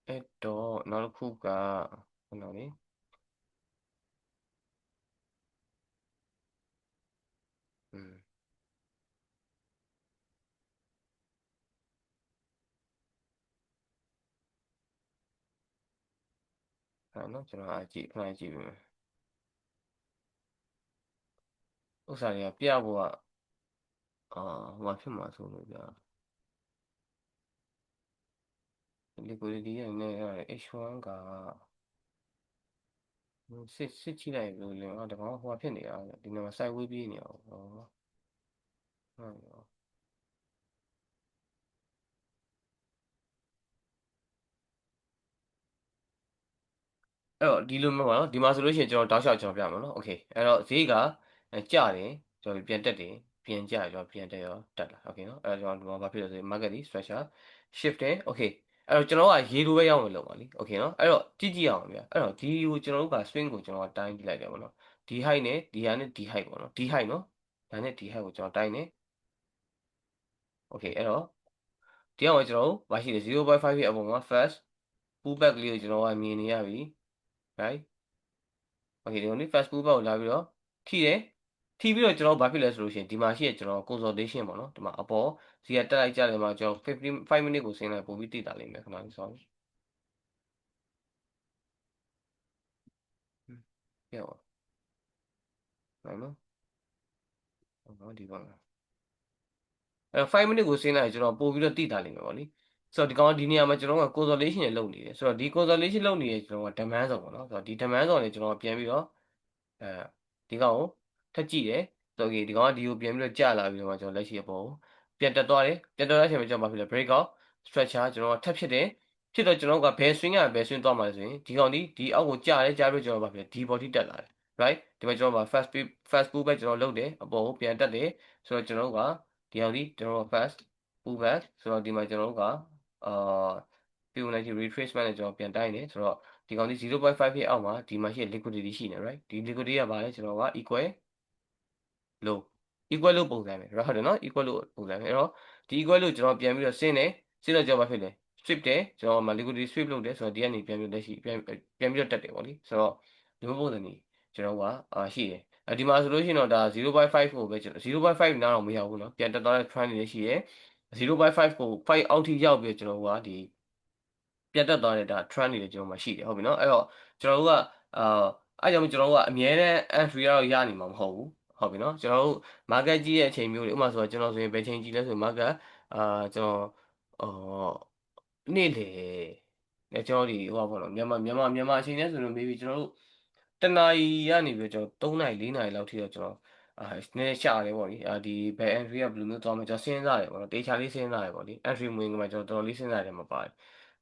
နောက်တစ်ခုကကျွန်တော်လေอืมအဲ့နော်ကျွန်တော်ခဏကြည့်ပြီမယ်ဥစ္စာတွေကပြဖို့ကဟိုမှာဖြစ်မှာဆိုလို့ကြာ liquidity ရနေရတယ် H1 ကစစ်ချိလိုက်လို့လေတကောင်ဟိုဖြစ်နေတာဒီနေ့မှာ side way ပြေးနေအောင်ဟုတ်ရော အဲ့တော့ဒီလိုမျိုးပါနော်ဒီမှာဆိုလို့ရှိရင်ကျွန်တော်တောက်လျှောက်ကျွန်တော်ပြမှာနော်โอเคအဲ့တော့ဈေးကကျတယ်ကျွန်တော်ပြန်တက်တယ်ပြန်ကျကျွန်တော်ပြန်တက်ရောတက်လာโอเคနော်အဲ့တော့ကျွန်တော်ဒီမှာဘာဖြစ်လဲဆိုရင် market ဒီ structure shift တယ်โอเคအဲ့တော့ကျွန်တော်ကရေလိုပဲရောက်မလို့ပါလीโอเคနော်အဲ့တော့ကြည့်အောင်ဗျာအဲ့တော့ဒီကိုကျွန်တော်တို့က swing ကိုကျွန်တော်တိုင်းကြည့်လိုက်တယ်ပေါ့နော်ဒီ height နဲ့ဒီဟာနဲ့ဒီ height ပေါ့နော်ဒီ height နော်ဒါနဲ့ဒီ height ကိုကျွန်တော်တိုင်းတယ်โอเคအဲ့တော့ဒီအောင်ကျွန်တော်တို့မရှိတယ်0.5ရဲ့အပေါ်မှာ first pullback လေးကိုကျွန်တော်ကမြင်နေရပြီ right โอเคဒီလိုနေ့ fast food ဘက်ကိုလာပြီးတော့ထိတယ်ထိပြီးတော့ကျွန်တော်ဘာဖြစ်လဲဆိုလို့ရှိရင်ဒီမှာရှိရကျွန်တော် consolidation ပေါ့နော်ဒီမှာအပေါ်စီကတက်လိုက်ကြတယ်မှာကျွန်တော်5 minute ကိုဆင်းလိုက်ပို့ပြီးတည်တာလိမ့်မယ်ခဏလေး sorry ပြပါနိုင်နော်ဒီပါအဲ့5 minute ကိုဆင်းလိုက်ကျွန်တော်ပို့ပြီးတော့တည်တာလိမ့်မယ်ပေါ့လေဆိုတော့ဒီကောင်ဒီနေရာမှာကျွန်တော်က consolidation နဲ့လုပ်နေတယ်ဆိုတော့ဒီ consolidation လုပ်နေတယ်ကျွန်တော်က demand zone ပေါ့နော်ဆိုတော့ဒီ demand zone နဲ့ကျွန်တော်ပြန်ပြီးတော့အဲဒီကောင်ကိုထပ်ကြည့်တယ်ဆိုတော့ဒီကောင်ကဒီကိုပြန်ပြီးတော့ကျလာပြီးတော့ကျွန်တော်လက်ရှိအပေါ်ကိုပြန်တက်သွားတယ်ပြန်တက်တဲ့အချိန်မှာကျွန်တော်ဘာဖြစ်လဲ break out structure ကျွန်တော်ထပ်ဖြစ်တယ်ဖြစ်တော့ကျွန်တော်ကဘယ် swing ကဘယ် swing သွားမှာလဲဆိုရင်ဒီကောင်ဒီအောက်ကိုကျတယ်ကျပြီးကျွန်တော်ဘာဖြစ်လဲဒီ body တက်လာတယ် right ဒီမှာကျွန်တော်first pull back ကျွန်တော်လုပ်တယ်အပေါ်ကိုပြန်တက်တယ်ဆိုတော့ကျွန်တော်ကဒီကောင်ကျွန်တော် first pull back ဆိုတော့ဒီမှာကျွန်တော်ကအာ Fibonacci retracement နဲ့ကျွန်တော်ပြန်တိုင်းတယ်ဆိုတော့ဒီကောင်ဒီ0.5ရဲ့အောက်မှာဒီမှာရှိတဲ့ liquidity ရှိနေ right ဒီ liquidity ကဘာလဲကျွန်တော်က equal low equal low ပုံစံပဲဟုတ်တယ်နော် equal low ပုံစံပဲအဲ့တော့ဒီ equal low ကျွန်တော်ပြန်ပြီးတော့ဆင်းတယ်ဆင်းတော့ကျွန်တော်ဘာဖြစ်လဲ sweep တယ်ကျွန်တော်မှာ liquidity sweep လုပ်တယ်ဆိုတော့ဒီကနေပြန်ပြီးလက်ရှိပြန်ပြီးတော့တက်တယ်ပေါ့လေဆိုတော့ဒီလိုပုံစံนี้ကျွန်တော်ကရှိတယ်ဒီမှာဆိုလို့ရှိရင်တော့ဒါ0.5ကိုပဲကျွန်တော်0.5နားတော့မရောက်ဘူးเนาะပြန်တက်သွားတဲ့ trend တွေလည်းရှိရယ်0.5ကို5အောက်ထိရောက်ပြီးကျွန်တော်ကဒီပြတ်တက်သွားတဲ့ဒါ trend တွေလည်းကျွန်တော်မှရှိတယ်ဟုတ်ပြီနော်အဲ့တော့ကျွန်တော်တို့ကအဲ့ကြောင့်ကျွန်တော်တို့ကအမြဲတမ်း entry ကတော့ရနေမှာမဟုတ်ဘူးဟုတ်ပြီနော်ကျွန်တော်တို့ market ကြီးရဲ့အချိန်မျိုးတွေဥပမာဆိုတော့ကျွန်တော်ဆိုရင်ဘယ်ချိန်ကြီးလဲဆိုရင် market ကျွန်တော်နေ့လေကျွန်တော်ဒီဟိုပါဘောနော်မြန်မာအချိန်နဲ့ဆိုရင် maybe ကျွန်တော်တို့တနာရီကနေပြီးတော့ကျွန်တော်3နာရီ4နာရီလောက်ထိတော့ကျွန်တော်နည်းနည်းရှာတယ်ပေါ့လေဒီဘယ် entry ကဘယ်လိုမျိုးသွားမလဲကျွန်တော်စဉ်းစားတယ်ပေါ့နော်တေချာလေးစဉ်းစားတယ်ပေါ့လေ entry ဝင်ကမှကျွန်တော်တော်တော်လေးစဉ်းစားတယ်မှာပါတယ်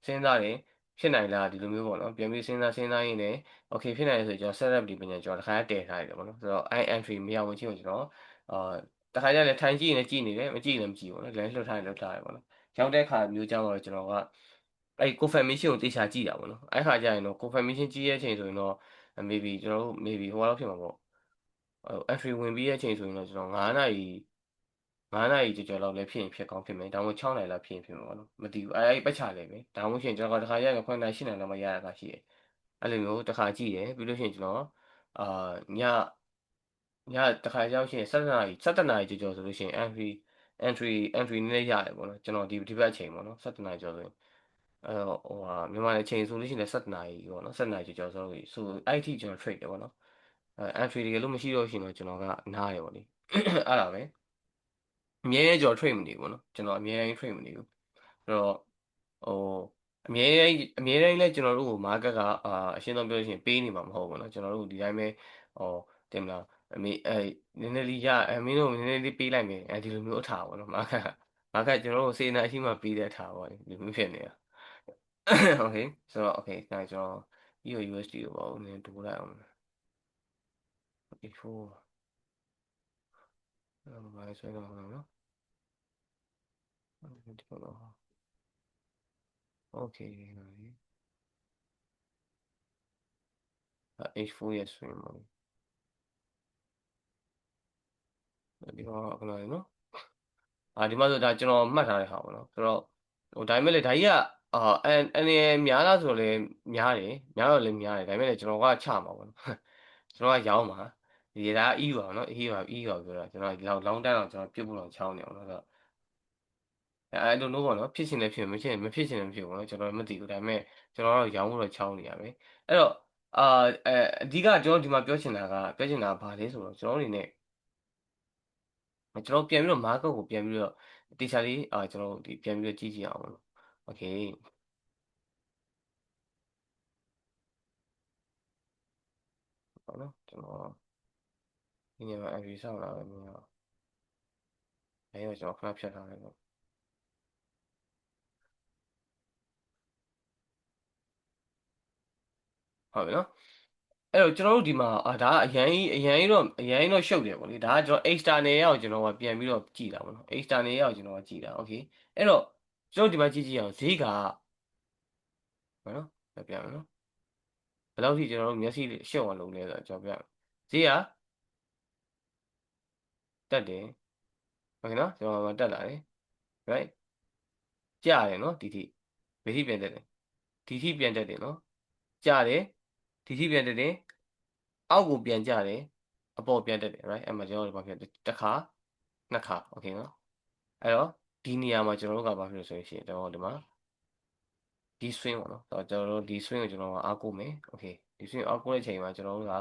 စဉ်းစားတယ်ဖြစ်နိုင်လားဒီလိုမျိုးပေါ့နော်ပြန်ပြီးစဉ်းစားရင်းနဲ့ okay ဖြစ်နိုင်တယ်ဆိုရင်ကျွန်တော် setup ဒီပညာကျွန်တော်တစ်ခါတည်းထားရတယ်ပေါ့နော်ဆိုတော့ entry မရဝင်ချင်းကိုကျွန်တော်အာတခါကျလည်းထိုင်ကြည့်ရင်လည်းကြည့်နေတယ်မကြည့်ရင်လည်းမကြည့်ဘူးနော်လည်းလွတ်ထားရင်လွတ်ထားတယ်ပေါ့နော်ရောက်တဲ့အခါမျိုးကြောင်းတော့ကျွန်တော်ကအဲ့ confirmation ကိုတေချာကြည့်တာပေါ့နော်အဲ့ခါကျရင်တော့ confirmation ကြည့်ရဲ့အချိန်ဆိုရင်တော့ maybe ကျွန်တော်တို့ maybe ဟိုလောက်ဖြစ်မှာပေါ့entry ဝင်ပြီးရဲ့အချိန်ဆိုရင်တော့ကျွန်တော်9 နာရီကျော်လောက်လည်းဖြစ်ရင်ဖြစ်ကောင်းဖြစ်မယ်ဒါမှမဟုတ်6နာရီလောက်ဖြစ်ရင်ဖြစ်မှာပေါ့နော်မသိဘူးအဲ့ပတ်ချလည်းပဲဒါမှမဟုတ်ရှင်ကျွန်တော်တခါရရင်9နာရီ10နာရီလောက်မှရရတာရှိတယ်အဲ့လိုမျိုးတခါကြည့်တယ်ပြီးလို့ရှိရင်ကျွန်တော်အာညတခါရောက်ရှိရင်17နာရီကျော်ဆိုလို့ရှိရင် entry နည်းနည်းရတယ်ပေါ့နော်ကျွန်တော်ဒီဘက်အချိန်ပေါ့နော်17နာရီကျော်ဆိုရင်အဲ့တော့ဟိုဟာမြန်မာအချိန်ဆိုလို့ရှိရင်လည်း17နာရီပေါ့နော်17နာရီကျော်ဆိုလို့ဆိုအဲ့အထိကျွန်တော် trade တယ်ပေါ့နော်entry တကယ်လို့မရှိတော့ရှင်တော့ကျွန်တော်ကနားရပေါ့လေအဲ့ဒါပဲအမြဲတမ်းကျွန်တော် trade မနေဘူးပေါ့နော်ကျွန်တော်အမြဲတမ်း trade မနေဘူးဆိုတော့ဟိုအမြဲတမ်းလဲကျွန်တော်တို့ကို market ကအရှင်းဆုံးပြောလို့ရှိရင်ပေးနေမှာမဟုတ်ဘူးเนาะကျွန်တော်တို့ဒီတိုင်းပဲဟောတင်မလားအမေနည်းနည်းလေးမင်းတို့နည်းနည်းလေးပေးလိုက်မယ်ဒီလိုမျိုးအထားပါเนาะ market ကျွန်တော်တို့စေနာရှိမှပေးတဲ့ထားပါဒီလိုမျိုးဖြစ်နေတာ okay ဆိုတော့ okay ဒါကျွန်တော် USD ကိုပါဦးနည်းတိုးလိုက်အောင်84ဘာလဲဆိုတော့เนาะ okay H4 ရဲ့ swing ပါဒီတော့ခဏလေးเนาะဒီမှာဆိုဒါကျွန်တော်မှတ်ထားတဲ့ဟာပေါ့နော်ဆိုတော့ဒါပေမဲ့လေဒါကြီးက အနေများလားဆိုတော့လည်းများတယ်များတော့လည်းများတယ်ဒါပေမဲ့လည်းကျွန်တော်ကချမှာပေါ့နော်ကျွန်တော်ကရောင်းမှာဒီဒါအီးပါနော်အီးပါပြောတာကျွန်တော်လောင်းတန်းအောင်ကျွန်တော်ပြုတ်ဖို့တော့ချောင်းနေအောင်နော်ဆိုတော့အဲ့လိုမျိုးပေါ့နော်ဖြစ်ရှင်လည်းဖြစ်မဖြစ်ရှင်လည်းမဖြစ်ဘူးနော်ကျွန်တော်မသိဘူးဒါပေမဲ့ကျွန်တော်တော့ရောင်းဖို့တော့ချောင်းနေရပဲအဲ့တော့အာအဓိကကျွန်တော်ဒီမှာပြောချင်တာကဘာလဲဆိုတော့ကျွန်တော်အနေနဲ့ကျွန်တော်ပြန်ပြီးတော့ market ကိုပြန်ပြီးတော့တေချာလေးကျွန်တော်ဒီပြန်ပြီးတော့ကြည့်ကြည့်အောင်ပေါ့နော်โอเคပေါ့နော်ကျွန်တော်ဒီနေရာမှာ entry ဆောက်လာတယ်မြင်တော့အဲဒါကျွန်တော်ခဏဖြတ်ထားလိုက်တော့ဟုတ်ပြီနော်အဲ့တော့ကျွန်တော်တို့ဒီမှာဒါကအရန်ကြီးတော့ရှုပ်တယ်ပေါ့လေဒါကကျွန်တော် external ရောက်ကျွန်တော်ကပြန်ပြီးတော့ကြည့်တာပေါ့နော် external ရောက်ကျွန်တော်ကကြည့်တာโอเคအဲ့တော့ကျွန်တော်ဒီမှာကြည့်ကြည့်အောင်ဈေးကဟုတ်နော်ပြန်မယ်နော်ဘယ်လောက်ထိကျွန်တော်တို့မျက်စိရှုပ်အောင်လုပ်လဲဆိုတော့ကျွန်တော်ပြဈေးကတက်တယ်โอเคနော်ကျွန်တော်ကတက်လာတယ် right ကျတယ်နော်ဘယ်ထိပြန်တက်တယ်ဒီထိပြန်တက်တယ်နော်ကျတယ်ဒီထိပြန်တက်တယ်အောက်ကိုပြန်ကျတယ်အပေါ်ပြန်တက်တယ် right အဲ့မှာကျွန်တော်တို့ဘာဖြစ်လဲတစ်ခါနှစ်ခါ okay နော်အဲ့တော့ဒီနေရာမှာကျွန်တော်တို့ကဘာဖြစ်လို့ဆိုရင်ကျွန်တော်တို့ဒီမှာဒီ swing ပေါ့နော်ကျွန်တော်တို့ဒီ swing ကိုကျွန်တော်ကအားကိုးမယ် okay ဒီ swing အားကိုးတဲ့အချိန်မှာကျွန်တော်တို့က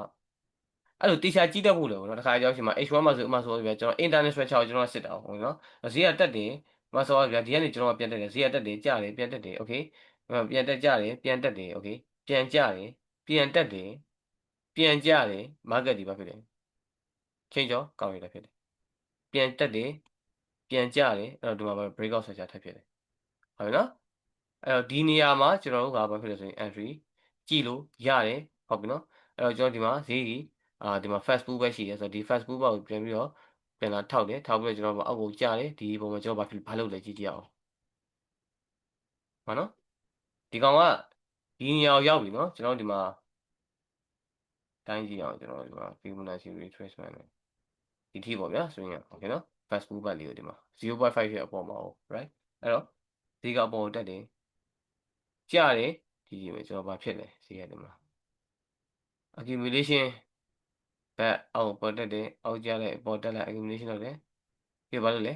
အဲ့လိုတေချာကြည့်တတ်ဖို့လေပေါ့နော်တစ်ခါကြောက်ရှင်မှာ H1 မှာဆိုဥမာဆိုပြကျွန်တော် internet structure ကိုကျွန်တော်စစ်တာဟုတ်နော်ဈေးကတက်တယ်မဆိုတော့ဗျာဒီကနေကျွန်တော်ကပြန်တက်တယ်ဈေးကတက်တယ်ကျတယ်ပြန်တက်တယ် okay ပြန်တက်ကြတယ်ပြန်တက်တယ် okay ပြန်ကျတယ်ပြန်တက်တယ်ပြန်ကျတယ် market ဒီဘာဖြစ်လဲချိန်ကြောကောင်းရတာဖြစ်တယ်ပြန်တက်တယ်ပြန်ကျတယ်အဲ့တော့ဒီမှာ breakout structure ထပ်ဖြစ်တယ်ဟုတ်ပြီနော်အဲ့တော့ဒီနေရာမှာကျွန်တော်တို့ကဘာဖြစ်လဲဆိုရင် entry ကြည့်လို့ရတယ်ဟုတ်ပြီနော်အဲ့တော့ကျွန်တော်ဒီမှာဈေးကြီးဒီမှာ Facebook ပဲရှိတယ်ဆိုတော့ဒီ Facebook ဘောက်ကိုပြန်ပြီးတော့ပြန်လာထောက်တယ်ထောက်ပြီးတော့ကျွန်တော်အောက်ကိုကြားတယ်ဒီပုံမှာကျွန်တော်ဘာလုပ်လဲကြည့်ကြည့်အောင်ဟုတ်နော်ဒီကောင်ကဒီနေရာကိုရောက်ပြီနော်ကျွန်တော်ဒီမှာတိုင်းကြည့်အောင်ကျွန်တော်ဒီမှာ Fibonacci retracement နဲ့ဒီထိပေါ့ဗျာဆိုရင်โอเคနော် Facebook ဘက်လေးကိုဒီမှာ0.5ရဲ့အပေါ်မှာဟုတ် right အဲ့တော့ဈေးကအပေါ်ကိုတက်တယ်ကြားတယ်ကြည့်ကြည့်မယ်ကျွန်တော်ဘာဖြစ်လဲဈေးကဒီမှာ accumulation ဘက်အောက်ပေါ်တက်တယ်အောက်ကျလိုက်ပေါ်တက်လိုက် accumulation လုပ်တယ်ပြီးဘာလုပ်လဲ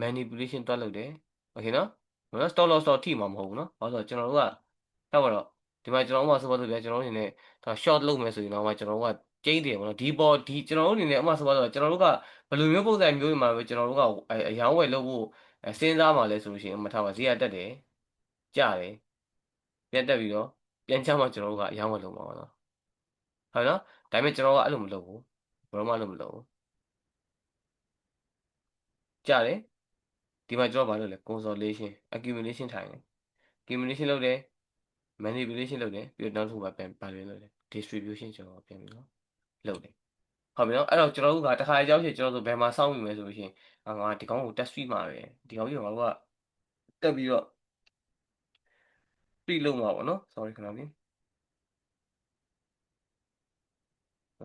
manipulation တွက်လုပ်တယ်โอเคနော်ဘာလို့ stop loss တော့ထိမှာမဟုတ်ဘူးနော်ဘာလို့ဆိုတော့ကျွန်တော်တို့ကတောက်တော့ဒီမှာကျွန်တော်တို့ကဆိုပါစို့ဗျာကျွန်တော်တို့အနေနဲ့ဒါ short လုပ်မယ်ဆိုရင်တော့ကျွန်တော်တို့ကကျိန်းတယ်ပေါ့နော်ဒီကျွန်တော်တို့အနေနဲ့အမှဆိုပါတော့ကျွန်တော်တို့ကဘယ်လိုမျိုးပုံစံမျိုးတွေမှာပဲကျွန်တော်တို့ကအယောင်းဝယ်လုပ်ဖို့စဉ်းစားမှလဲဆိုလို့ရှိရင်မထားပါဈေးကတက်တယ်ကျတယ်ပြန်တက်ပြီးတော့ပြန်ချမှကျွန်တော်တို့ကအယောင်းဝယ်လုပ်မှာပေါ့နော်ဟုတ်နော်ဒါပေမဲ့ကျွန်တော်ကအဲ့လိုမလုပ်ဘူးဘယ်တော့မှအဲ့လိုမလုပ်ဘူးကြားတယ်ဒီမှာကျွန်တော်ဘာလုပ်လဲ consolidation accumulation ထိုင်တယ် accumulation လုပ်တယ် manipulation လုပ်တယ်ပြီးတော့နောက်တစ်ခုကပြန်ဘာလုပ်လဲ distribution ကျွန်တော်ပြန်ပြီးတော့လုပ်တယ်ဟုတ်ပြီနော်အဲ့တော့ကျွန်တော်တို့ကတစ်ခါကြောက်ချင်ကျွန်တော်တို့ဘယ်မှာစောင့်မိမယ်ဆိုလို့ရှိရင်ငါဒီကောင်ကို test suite မှာပဲဒီကောင်ကြီးကငါတို့ကတက်ပြီးတော့ free လုပ်မှာပေါ့နော် sorry ခဏလေးဒီ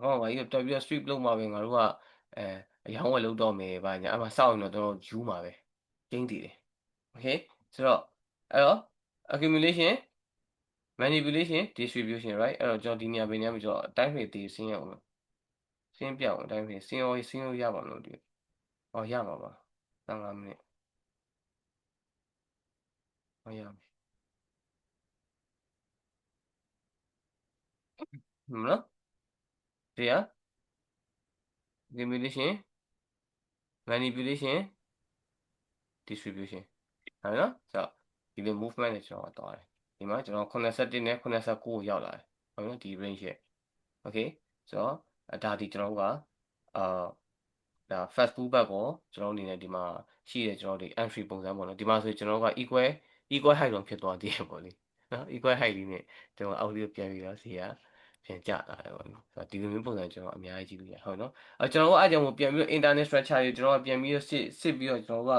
ကောင်ကငါကြီးတက်ပြီးတော့ street လုပ်မှာပဲငါတို့ကအဲအယောင်းဝယ်လုပ်တော့မယ်ဗာညာအဲ့မှာစောင့်ရင်တော့ကျွန်တော်ယူမှာပဲကျင်းတည်တယ် okay ဆိုတော့အဲ့တော့ accumulation manipulation distribution right အဲ့တော့ကျွန်တော်ဒီနေရာဘယ်နေရာမှာကျွန်တော်အတိုင်းဖေးတည်ဆင်းရအောင်ဆင်းပြအောင်အတိုင်းဖေးဆင်းလို့ရပါမလို့ဒီဟောရပါပါ15မိနစ်ဟောရပြီနော်တရား accumulation manipulation distribution ဟုတ်နော်ဆိုတော့ဒီလို movement နဲ့ကျွန်တော်သွားတယ်ဒီမှာကျွန်တော်81နဲ့89ကိုရောက်လာတယ်ဟုတ်နော်ဒီ range ရဲ့ okay ဆိုတော့ဒါဒီကျွန်တော်တို့ကအာဒါ Facebook ဘက်ကိုကျွန်တော်အနေနဲ့ဒီမှာရှိတဲ့ကျွန်တော်တို့ entry ပုံစံပေါ့နော်ဒီမှာဆိုကျွန်တော်တို့က equal height တော့ဖြစ်သွားသေးတယ်ပေါ့လေနော် equal height လေးနဲ့ကျွန်တော်အောက်လေးကိုပြန်ပြီးတော့ဈေးကပြန်ကျလာတယ်ပေါ့နော်ဆိုတော့ဒီလိုမျိုးပုံစံကျွန်တော်အများကြီးကြည့်လို့ရဟုတ်နော်ကျွန်တော်တို့အားကြောင့်ပြန်ပြီးတော့ internet structure တွေကျွန်တော်ကပြန်ပြီးတော့စစ်ပြီးတော့ကျွန်တော်က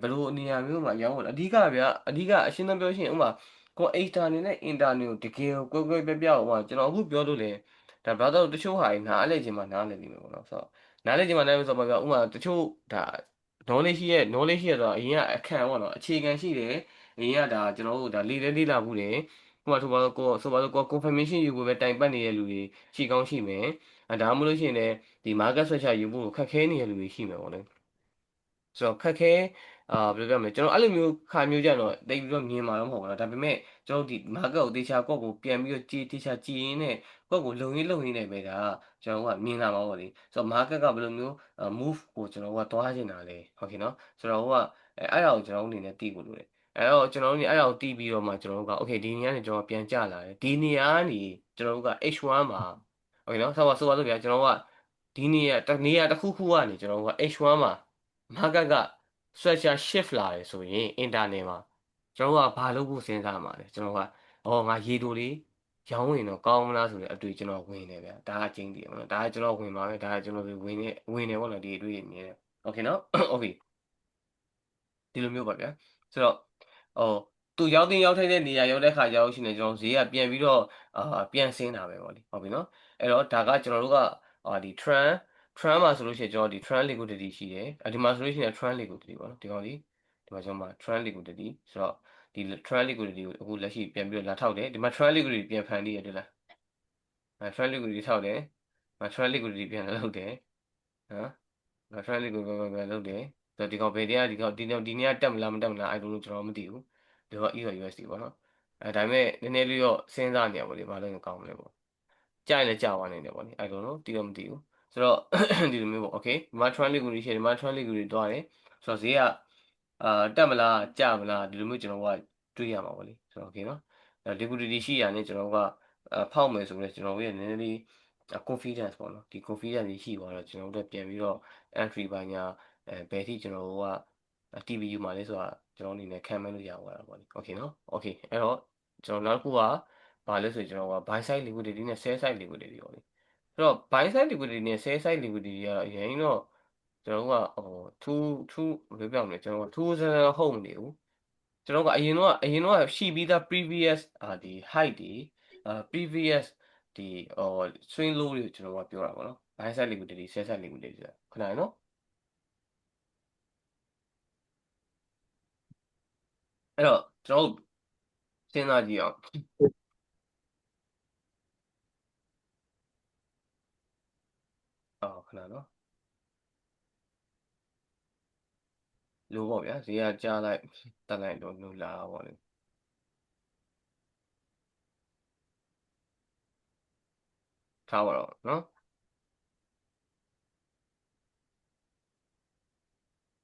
ဘယ်လိုအနေအမျိုးမှာရောင်းဖို့အဓိကဗျာအဓိကအရှင်းဆုံးပြောရှင်းဥပမာကို external နဲ့ internal ကိုတကယ်ကိုကွဲကွဲပြားပြားဟိုမှာကျွန်တော်အခုပြောလို့လေဒါ brother တို့တချို့ဟာတွေနားလဲခြင်းမှာနားလဲနေမှာပေါ့နော်ဆိုတော့နားလဲခြင်းမှာနားလဲဆိုတော့ဥပမာတချို့ဒါ knowledge ရှိရဲ့တော့အရင်ကအခန့်ပေါ့နော်အခြေခံရှိတယ် အရင်ကဒါကျွန်တော်တို့ဒါလေးလာမှုတယ်ဟိုမှာဆိုပါတော့ကို confirmation ယူဖို့ပဲတိုင်ပတ်နေတဲ့လူတွေရှိကောင်းရှိမယ်ဒါမှမဟုတ်လို့ရှိရင်လည်းဒီ market structure ယူဖို့ခက်ခဲနေတဲ့လူတွေရှိမယ်ပေါ့လေ ဆိုတော့ခက်ခဲဘယ်လိုပြောမလဲကျွန်တော်အဲ့လိုမျိုးခါမျိုးကြတော့တိတ်ပြီးတော့မြင်မှာတော့မဟုတ်ဘူးเนาะဒါပေမဲ့ကျွန်တော်ဒီ market ကိုတေချာကော့ကိုပြန်ပြီးတော့တေချာကြည်ရင်းနဲ့ကော့ကိုလုံရင်းနဲ့ပဲဒါကျွန်တော်ကမြင်လာမှာပေါ့လေဆိုတော့ market ကဘယ်လိုမျိုးmove ကိုကျွန်တော်ကသွားချင်တာလဲဟုတ်ကဲ့เนาะဆိုတော့ဟိုကအဲ့ဒါကိုကျွန်တော်အနေနဲ့သိဖို့လိုတယ်အဲ့တော့ကျွန်တော်တို့အဲ့ဒါကိုတီးပြီးတော့မှကျွန်တော်တို့က okay ဒီနေရာကနေကျွန်တော်ပြန်ကြလာတယ်ဒီနေရာကနေကျွန်တော်တို့က H1 မှာဟုတ်ကဲ့เนาะဆိုပါစို့ဗျာကျွန်တော်ကဒီနေရာတစ်ခုခုကနေကျွန်တော်တို့က H1 မှာ market က structure shift လာတယ်ဆိုရင် internet မှာကျွန်တော်ကဘာလုပ်ဖို့စဉ်းစားမှာလဲကျွန်တော်ကငါရေတိုလေးရောင်းဝင်တော့ကောင်းမလားဆိုတဲ့အတွေ့ကျွန်တော်ဝင်နေဗျာဒါကကျင်းတည်ပါတော့ဒါကကျွန်တော်ဝင်ပါပဲဒါကကျွန်တော်ဝင်နေပေါ့နော်ဒီအတွေ့အမြင်နဲ့โอเคနော်โอเคဒီလိုမျိုးပါဗျာဆိုတော့ဟိုသူရောက်တင်ရောက်ထိုက်တဲ့နေရာရောက်တဲ့ခါကျတော့ရှိနေကျွန်တော်ဈေးကပြန်ပြီးတော့ပြန်ဆင်းတာပဲပေါ့လေဟုတ်ပြီနော်အဲ့တော့ဒါကကျွန်တော်တို့ကဒီ trend မှာဆိုလို့ရှိရင်ကျွန်တော်ဒီ trend liquidity ရှိတယ်ဒီမှာဆိုလို့ရှိရင် trend liquidity ပေါ့နော်ဒီကောင်ဒီမှာကျွန်တော်မှာ trend liquidity ဆိုတော့ဒီ trend liquidity ကိုအခုလက်ရှိပြန်ပြီးတော့လာထောက်တယ်ဒီမှာ trend liquidity ပြန်ဖန်တီးရတယ်လားtrend liquidity ထောက်တယ်trend liquidity ပြန်လုပ်တယ်နော် trend liquidity ပြန်လုပ်တယ်ဆိုတော့ဒီကောင်ဘယ်တရားဒီနေ့ကတက်မလားမတက်မလားအဲ့လိုကျွန်တော်မသိဘူးဒီတော့ EUR USD ပေါ့နော်ဒါပေမဲ့နည်းနည်းလေးတော့စဉ်းစားနေရပါလေဘာလို့ကောင်းမလဲပေါ့ကြိုက်လည်းကြာသွားနိုင်တယ်ပေါ့နိအဲ့လိုနော်တီးတော့မတီးဘူးဆိုတော့ဒီလိုမျိုးပေါ့ okay ဒီမှာ trend liquidity ရှိတယ်ဒီမှာ trend liquidity တွားတယ်ဆိုတော့ဈေးကတက်မလားကျမလားဒီလိုမျိုးကျွန်တော်ကတွေးရမှာပေါ့လေဆိုတော့ okay နော်liquidity ရှိရနေကျွန်တော်ကဖောက်မယ်ဆိုတော့ကျွန်တော်ရဲ့နည်းနည်းလေး confidence ပေါ့နော်ဒီ confidence ကြီးရှိသွားတော့ကျွန်တော်တို့ပြန်ပြီးတော့ entry ဘာညာဘယ်ထိကျွန်တော်တို့က TVU မှာလဲဆိုတာကျွန်တော်အနေနဲ့ခံမဲ့လို့ရသွားတာပေါ့လေ okay နော် okay အဲ့တော့ကျွန်တော်နောက်တစ်ခုကဘာလဲဆိုရင်ကျွန်တော်က buy side liquidity နဲ့ sell side liquidity ပေါ့လေဆိုတော့ buy side liquidity နဲ့ sell side liquidity ကတော့အရင်တော့ကျွန်တော်တို့ကထူးဘယ်လိုပြောမလဲကျွန်တော်ကထူးဆန်းဆန်းဟုတ်မနေဘူးကျွန်တော်ကအရင်တော့ရှိပြီးသား previous ဒီ height ဒီprevious ဒီswing low တွေကိုကျွန်တော်ကပြောတာပေါ့နော် buy side liquidity sell side liquidity ဆိုတာခဏနော်အဲ့တော့ကျွန်တော်တို့စဉ်းစားကြည့်အောင်ခဏနော်လိုပေါ့ဗျာဈေးကကြားလိုက်တက်လိုက်တော့လိုလာပါလေထားပါတော့နော်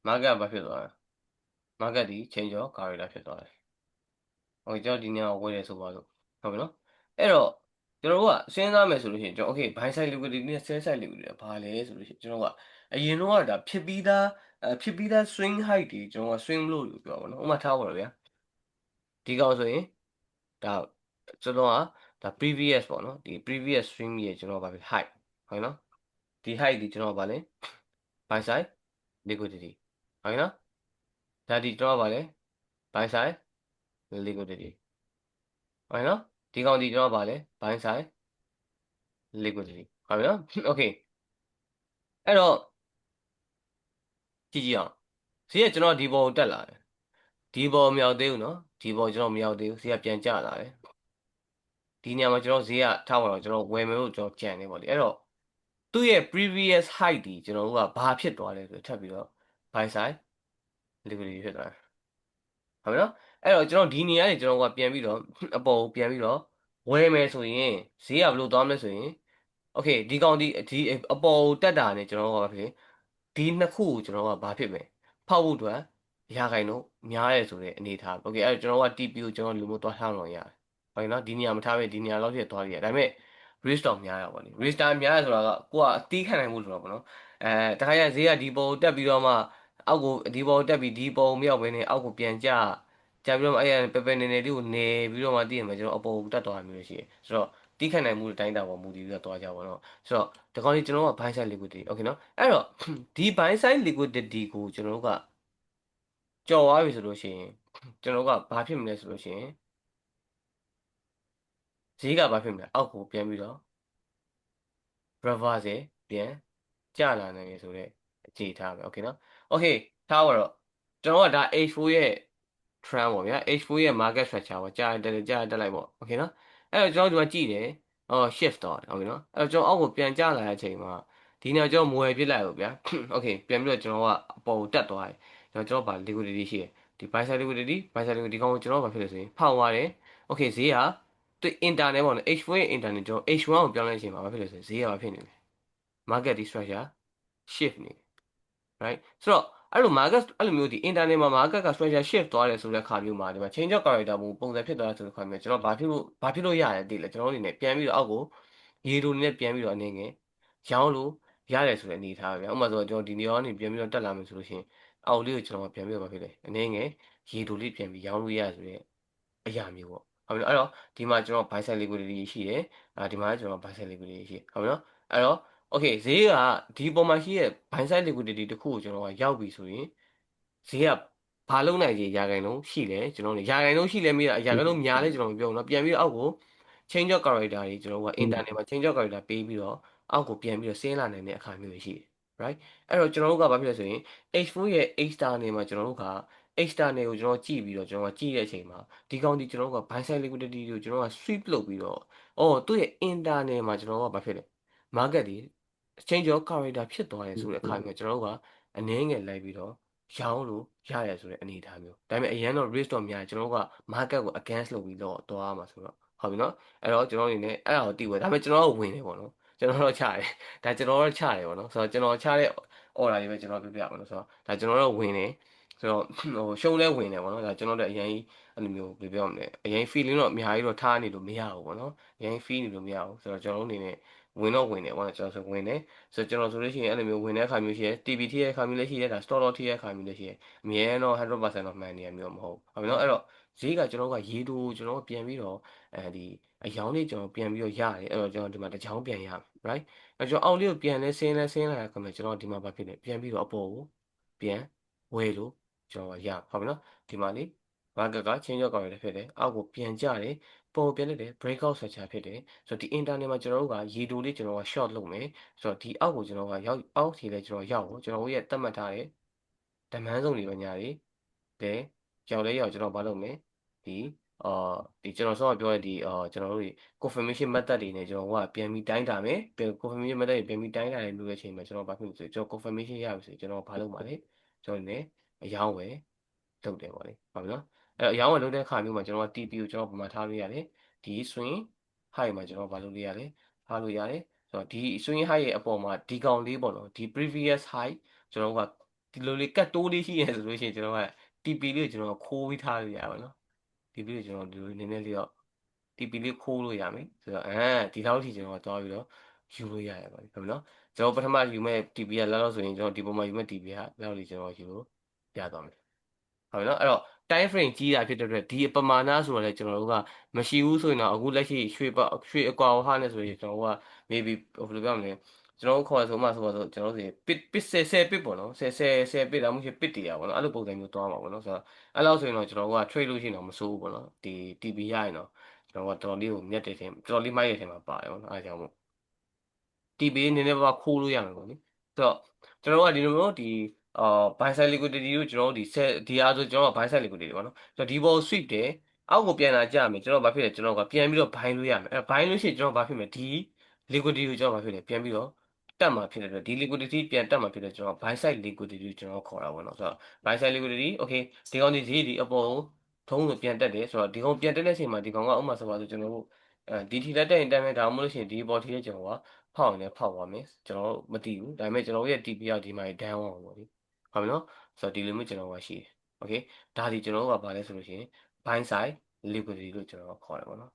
market ကဘာဖြစ်သွားလဲ market ဒီ change of character ဖြစ်သွားတယ်ဟိုကျွန်တော်ဒီညဝယ်တယ်ဆိုပါလို့ဟုတ်ပြီနော်အဲ့တော့ကျွန်တော်တို့ကစဉ်းစားမယ်ဆိုလို့ရှိရင်ကျွန်တော် okay buy side liquidity နဲ့ sell side liquidity ကဘာလဲဆိုလို့ရှိရင်ကျွန်တော်ကအရင်တော့ကဒါဖြစ်ပြီးသား swing height တွေကျွန်တော်က swing low လို့ပြောပါတော့ဥပမာထားပါတော့ဗျာဒီကောင်ဆိုရင်ဒါကျွန်တော်ကဒါ previous ပေါ့နော်ဒီ previous swing ရဲ့ကျွန်တော်ကဘာဖြစ် height ဟုတ်နော်ဒီ height ဒီကျွန်တော်ကဘာလဲ buy side liquidity ဟုတ်နော်ဒါဒီကျွန်တော်ကဘာလဲ buy side liquidity ဟုတ်နော်ဒီကောင်ဒီကျွန်တော်ကဘာလဲ buy side liquidity ဟုတ်ပြီနော် okay အဲ့တော့ကြည့်အောင်ဈေးကကျွန်တော်ဒီဘောကိုတက်လာတယ်ဒီဘောမရောက်သေးဘူးနော်ဒီဘောကျွန်တော်မရောက်သေးဘူးဈေးကပြန်ကျလာတယ်ဒီနေရာမှာကျွန်တော်ဈေးကထားပါတော့ကျွန်တော်ဝယ်မယ်လို့ကျွန်တော်ကြံနေပါလိအဲ့တော့သူ့ရဲ့ previous height ဒီကျွန်တော်တို့ကဘာဖြစ်သွားလဲဆိုထပ်ပြီးတော့ buy side liquidity ဖြစ်သွားတယ်ဟုတ်ပြီနော်အဲ့တော့ကျွန်တော်ဒီနေရာနေကျွန်တော်ကပြန်ပြီးတော့အပေါ်ကိုပြန်ပြီးတော့ဝယ်မယ်ဆိုရင်ဈေးကဘယ်လိုသွားမလဲဆိုရင် okay ဒီကောင်ဒီအပေါ်ကိုတက်တာနဲ့ကျွန်တော်ကဘာဖြစ်ဒီနှစ်ခုကိုကျွန်တော်ကဘာဖြစ်မယ်ဖောက်ဖို့အတွက်ရာခိုင်တော့များရဲဆိုတဲ့အနေထား okay အဲ့တော့ကျွန်တော်က TP ကိုကျွန်တော်လူမျိုးသွားထားလို့ရတယ်ဟုတ်ပြီနော်ဒီနေရာမထားပဲဒီနေရာလောက်ထိသွားရဒါပေမဲ့ risk တော့များရပါဘူး risk တာများရဆိုတာကကိုကအတီးခံနိုင်မှုလို့တော့ပေါ့နော်တခါကျဈေးကဒီပေါ်တက်ပြီးတော့မှအောက်ကိုဒီပေါ်တက်ပြီးဒီပေါ်မရောက်ဘဲနဲ့အောက်ကိုပြန်ကျပြီးတော့မှအဲ့ရပပနေနေလေးကိုနေပြီးတော့မှတည်ရမယ်ကျွန်တော်အပေါ်ကိုတက်သွားမျိုးရှိတယ်ဆိုတော့တီးခံနိုင်မှုတိုင်းတာပေါ်မူတည်ပြီးတော့သွားကြပါတော့ဆိုတော့ဒီကောင်ကြီးကျွန်တော်က buy side liquidity okay နော်အဲ့တော့ဒီ buy side liquidity ကိုကျွန်တော်တို့ကကြော်သွားပြီဆိုလို့ရှိရင်ကျွန်တော်တို့ကဘာဖြစ်မလဲဆိုလို့ရှိရင်ဈေးကဘာဖြစ်မလဲအောက်ကိုပြန်ပြီးတော့ reverse ပြန်ကျလာနိုင်ရဆိုတော့အခြေထားပဲ okay နော် okay ထားပါတော့ကျွန်တော်ကဒါ H4 ရဲ့ trend ပေါ့ဗျာ H4 ရဲ့ market structure ပေါ့ကြာတက်လိုက်ပေါ့โอเคနော်အဲ့တော့ကျွန်တော်ဒီမှာကြည့်တယ်shift တော့ဟုတ်ပြီနော်အဲ့တော့ကျွန်တော်အောက်ကိုပြန်ကျလာတဲ့အချိန်မှာဒီနေ့ကျွန်တော်မွေပြစ်လိုက်ပေါ့ဗျာโอเคပြန်ပြီးတော့ကျွန်တော်ကအပေါ်ကိုတက်သွားတယ်ကျွန်တော်ဘာ liquidity ရှိတယ်ဒီ buy side liquidity ဒီကောင်ကိုကျွန်တော်ဘာဖြစ်လဲဆိုရင်ဖောက်သွားတယ်โอเคဈေးကသူ internet ပေါ့နော် H4 ရဲ့ internet ကျွန်တော် H1 ကိုပြောင်းလဲတဲ့အချိန်မှာဘာဖြစ်လဲဆိုရင်ဈေးကဘာဖြစ်နေလဲ market structure shift နေ right ဆိုတော့အဲ့လို market အဲ့လိုမျိုးဒီ internet မှာ market က structure shift သွားတယ်ဆိုတဲ့ခါမျိုးမှာဒီမှာ change of character ပုံစံဖြစ်သွားတယ်ဆိုတဲ့ခါမျိုးကျွန်တော်ဘာဖြစ်လို့ရတယ်သိလဲကျွန်တော်တို့အနေနဲ့ပြန်ပြီးတော့အောက်ကိုရေတိုနဲ့ပြန်ပြီးတော့အနေငယ်ရောင်းလို့ရတယ်ဆိုတဲ့အနေထားပဲဗျာဥပမာဆိုတော့ကျွန်တော်ဒီနေရာကနေပြန်ပြီးတော့တက်လာမယ်ဆိုလို့ရှိရင်အောက်လေးကိုကျွန်တော်ပြန်ပြီးတော့ဘာဖြစ်လဲအနေငယ်ရေတိုလေးပြန်ပြီးရောင်းလို့ရဆိုတဲ့အရာမျိုးပေါ့ဟုတ်ပြီနော်အဲ့တော့ဒီမှာကျွန်တော် buy side liquidity ရှိတယ်ဒီမှာကျွန်တော် buy side liquidity ရှိတယ်ဟုတ်ပြီနော်အဲ့တော့ okay ဈေးကဒီပုံမှာရှိတဲ့ buy side liquidity တခုကိုကျွန်တော်ကရောက်ပြီဆိုရင်ဈေးကဘာလုံးနိုင်ကြီးရာခိုင်နှုန်းရှိလဲကျွန်တော်တို့ရာခိုင်နှုန်းရှိလဲမေးတာရာခိုင်နှုန်းများလဲကျွန်တော်မပြောဘူးเนาะပြန်ပြီးတော့အောက်ကို change of character တွေကျွန်တော်က internet မှာ change of character ပေးပြီးတော့အောက်ကိုပြန်ပြီးတော့ဆင်းလာနိုင်တဲ့အခါမျိုးတွေရှိတယ် right အဲ့တော့ကျွန်တော်တို့ကဘာဖြစ်လဲဆိုရင် H4 ရဲ့ H star နေမှာကျွန်တော်တို့က H star နေကိုကျွန်တော်ကြည့်ပြီးတော့ကျွန်တော်ကကြည့်တဲ့အချိန်မှာဒီကောင်ဒီကျွန်တော်တို့က buy side liquidity ကိုကျွန်တော်က sweep လုပ်ပြီးတော့သူ့ရဲ့ internet မှာကျွန်တော်ကဘာဖြစ်လဲ market ဒီ change of character ဖြစ်သွားတယ်ဆိုတဲ့အခါမျိုးကျွန်တော်တို့ကအနည်းငယ်လိုက်ပြီးတော့ရောင်းလို့ရတယ်ဆိုတဲ့အနေအထားမျိုးဒါပေမဲ့အရင်တော့ risk တော့များတယ်ကျွန်တော်တို့က market ကို against လုပ်ပြီးတော့သွားမှာဆိုတော့ဟုတ်ပြီနော်အဲ့တော့ကျွန်တော်အနေနဲ့အဲ့ဒါကိုသိွယ်ဒါပေမဲ့ကျွန်တော်ကဝင်တယ်ပေါ့နော်ကျွန်တော်တော့ချတယ်ဒါကျွန်တော်တော့ချတယ်ပေါ့နော်ဆိုတော့ကျွန်တော်ချတဲ့ order တွေပဲကျွန်တော်ပြပြပါမယ်ဆိုတော့ဒါကျွန်တော်တော့ဝင်တယ်ဆိုတော့ရှုံးလဲဝင်တယ်ပေါ့နော်ဒါကျွန်တော်တို့အရင်အဲ့လိုမျိုးပြပြရမလဲအရင် feeling တော့အများကြီးတော့ထားနေလို့မရဘူးပေါ့နော်အရင် feel နေလို့မရဘူးဆိုတော့ကျွန်တော်တို့အနေနဲ့ဝင်တော့ဝင်တယ်ပေါ့နော်ကျွန်တော်ဆိုဝင်တယ်ဆိုတော့ကျွန်တော်ဆိုလို့ရှိရင်အဲ့လိုမျိုးဝင်တဲ့အခါမျိုးရှိတယ် TB ထိတဲ့အခါမျိုးလည်းရှိတယ်ဒါ stop loss ထိတဲ့အခါမျိုးလည်းရှိတယ်အမြဲတော့100%တော့မှန်နေရမျိုးမဟုတ်ဘူးဟုတ်ပြီနော်အဲ့တော့ဈေးကကျွန်တော်ကရေတိုကျွန်တော်ပြန်ပြီးတော့ဒီအယောင်းလေးကျွန်တော်ပြန်ပြီးတော့ရတယ်အဲ့တော့ကျွန်တော်ဒီမှာတစ်ချောင်းပြန်ရမယ် right အဲ့ကျွန်တော်အောက်လေးကိုပြန်လဲဆင်းလာခင်ဗျကျွန်တော်ဒီမှာဘာဖြစ်လဲပြန်ပြီးတော့အပေါ်ကိုပြန်ဝယ်လို့ကျွန်တော်ရဟုတ်ပြီနော်ဒီမှာလေ market က change ရောက်ကြရတယ်ဖြစ်တယ်အောက်ကိုပြန်ကျတယ်ပေါ်ပြန်လိုက်တယ် breakout structure ဖြစ်တယ်ဆိုတော့ဒီ internet မှာကျွန်တော်တို့ကရေတိုလေးကျွန်တော်က short လုပ်မယ်ဆိုတော့ဒီအောက်ကိုကျွန်တော်ကရောက်အောက်ထိလဲကျွန်တော်ရောက်ကိုကျွန်တော်ရဲ့သတ်မှတ်ထားတဲ့ဓမ္မန်းစုံတွေပဲညာတွေတဲရောက်လဲရောက်ကျွန်တော်မလုပ်မယ်ဒီအာဒီကျွန်တော်ဆောင်းပြောတဲ့ဒီကျွန်တော်တို့ confirmation method တွေနဲ့ကျွန်တော်ကပြန်ပြီးတိုင်းတာမယ်ပြန် confirmation method တွေပြန်ပြီးတိုင်းတာတယ်လို့တဲ့အချိန်မှာကျွန်တော်ဘာဖြစ်လို့ဆိုကျွန်တော် confirmation ရပြီဆိုကျွန်တော်ဘာလုပ်မှာလဲကျွန်တော်လည်းအယောင်းဝယ်လုပ်တယ်ပေါ့လေဟုတ်ပြီနော်အဲ့အယောင်းဝယ်လုပ်တဲ့အခါမျိုးမှာကျွန်တော်က TP ကိုကျွန်တော်ပုံမှန်ထားလို့ရတယ်ဒီ swing high မှာကျွန်တော်ဘာလုပ်လို့ရလဲထားလို့ရတယ်ဆိုတော့ဒီ swing high ရဲ့အပေါ်မှာဒီကောင်လေးပေါ့နော်ဒီ previous high ကျွန်တော်ကဒီလိုလေးကတ်တိုးလေးရှိရဲဆိုလို့ရှိရင်ကျွန်တော်က TP လေးကိုကျွန်တော်ခိုးပြီးထားလို့ရပါတော့ TP လေးကိုကျွန်တော်ဒီလိုနည်းနည်းလေးတော့ TP လေးခိုးလို့ရမယ်ဆိုတော့ဒီလောက်ထိကျွန်တော်သွားပြီးတော့ယူလို့ရတယ်ပါဟုတ်ပြီနော်ကျွန်တော်ပထမယူမဲ့ TP ကလောက်ဆိုရင်ကျွန်တော်ဒီပုံမှာယူမဲ့ TP ကလောက်လေးကျွန်တော်ယူလို့ရသွားမယ်ဟုတ်ပြီနော်အဲ့တော့ time frame ကြီးတာဖြစ်တဲ့အတွက်ဒီပမာဏဆိုတော့လေကျွန်တော်တို့ကမရှိဘူးဆိုရင်တော့အခုလက်ရှိရွှေအကွာဟနဲ့ဆိုရင်ကျွန်တော်တို့က maybe ဘယ်လိုပြောမလဲကျွန်တော်တို့ခေါ်ဆိုမှဆိုတော့ကျွန်တော်တို့ပစ်10ပစ်ပေါ့နော်10ပစ်ဒါမှမဟုတ်ပစ်တည်ရပါပေါ့နော်အဲ့လိုပုံစံမျိုးသွားမှာပေါ့နော်ဆိုတော့အဲ့လောက်ဆိုရင်တော့ကျွန်တော်တို့က trade လို့ရှိရင်တော့မစိုးဘူးပေါ့နော်ဒီ TP ရရင်တော့ကျွန်တော်ကတော်တော်လေးကိုမြတ်တဲ့ထဲတော်တော်လေးမိုက်တဲ့ထဲမှာပါတယ်ပေါ့နော်အားကြောင့်မို့ TP နည်းနည်းပါးခိုးလို့ရမယ်ပေါ့လေဆိုတော့ကျွန်တော်တို့ကဒီလိုမျိုးဒီbuy side liquidity ကိုကျွန်တော်တို့ဒီအားဆိုကျွန်တော်က buy side liquidity ပေါ့နော်ဆိုတော့ဒီဘော sweep တယ်အောက်ကိုပြန်လာကြမယ်ကျွန်တော်ဘာဖြစ်လဲကျွန်တော်ကပြန်ပြီးတော့ buy လို့ရမယ်အဲ buy လို့ရှိရင်ကျွန်တော်ဘာဖြစ်မလဲဒီ liquidity ကိုကျွန်တော်ဘာဖြစ်လဲပြန်ပြီးတော့တက်မှာဖြစ်တဲ့အတွက်ဒီ liquidity ပြန်တက်မှာဖြစ်တဲ့ကျွန်တော် buy side liquidity ကိုကျွန်တော်ခေါ်တာပေါ့နော်ဆိုတော့ buy side liquidity okay ဒီကောင်ဒီဈေးဒီအပေါ်ကိုထုံးလို့ပြန်တက်တယ်ဆိုတော့ဒီကောင်ပြန်တက်တဲ့အချိန်မှာဒီကောင်ကဥပမာဆိုပါဆိုကျွန်တော်တို့ဒီထီလက်တက်ရင်တက်မယ်ဒါမှမဟုတ်လို့ရှိရင်ဒီပေါ်ထီလက်ကျွန်တော်ကဖောက်ရင်လည်းဖောက်သွားမယ်ကျွန်တော်မသိဘူးဒါပေမဲ့ကျွန်တော်ရဲ့ TP ကဒီမှာဒန်းအောင်ပေါ့လေဟုတ်ပြီနော်ဆိုတော့ဒီလိုမျိုးကျွန်တော်ကရှိတယ်โอเคဒါဒီကျွန်တော်ကဘာလဲဆိုလို့ရှိရင် buy side liquidity လို့ကျွန်တော်ခေါ်တယ်ပေါ့နော်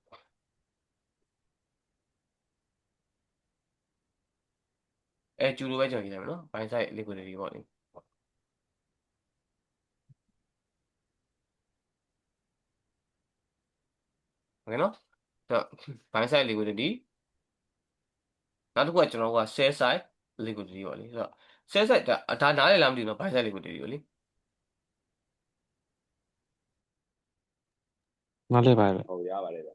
ကျူလိုပဲကျွန်တော်ရေးလိုက်မယ်နော် buy side liquidity ပေါ့လေโอเคနော်ဆိုတော့ buy side liquidity နောက်တစ်ခုကကျွန်တော်က sell side liquidity ပေါ့လေဆိုတော့ sell side ဒါနားလည်လားမသိဘူးနော် buy side liquidity ကိုလေနားလည်ပါပဲဟုတ်ရပါတယ်ဗ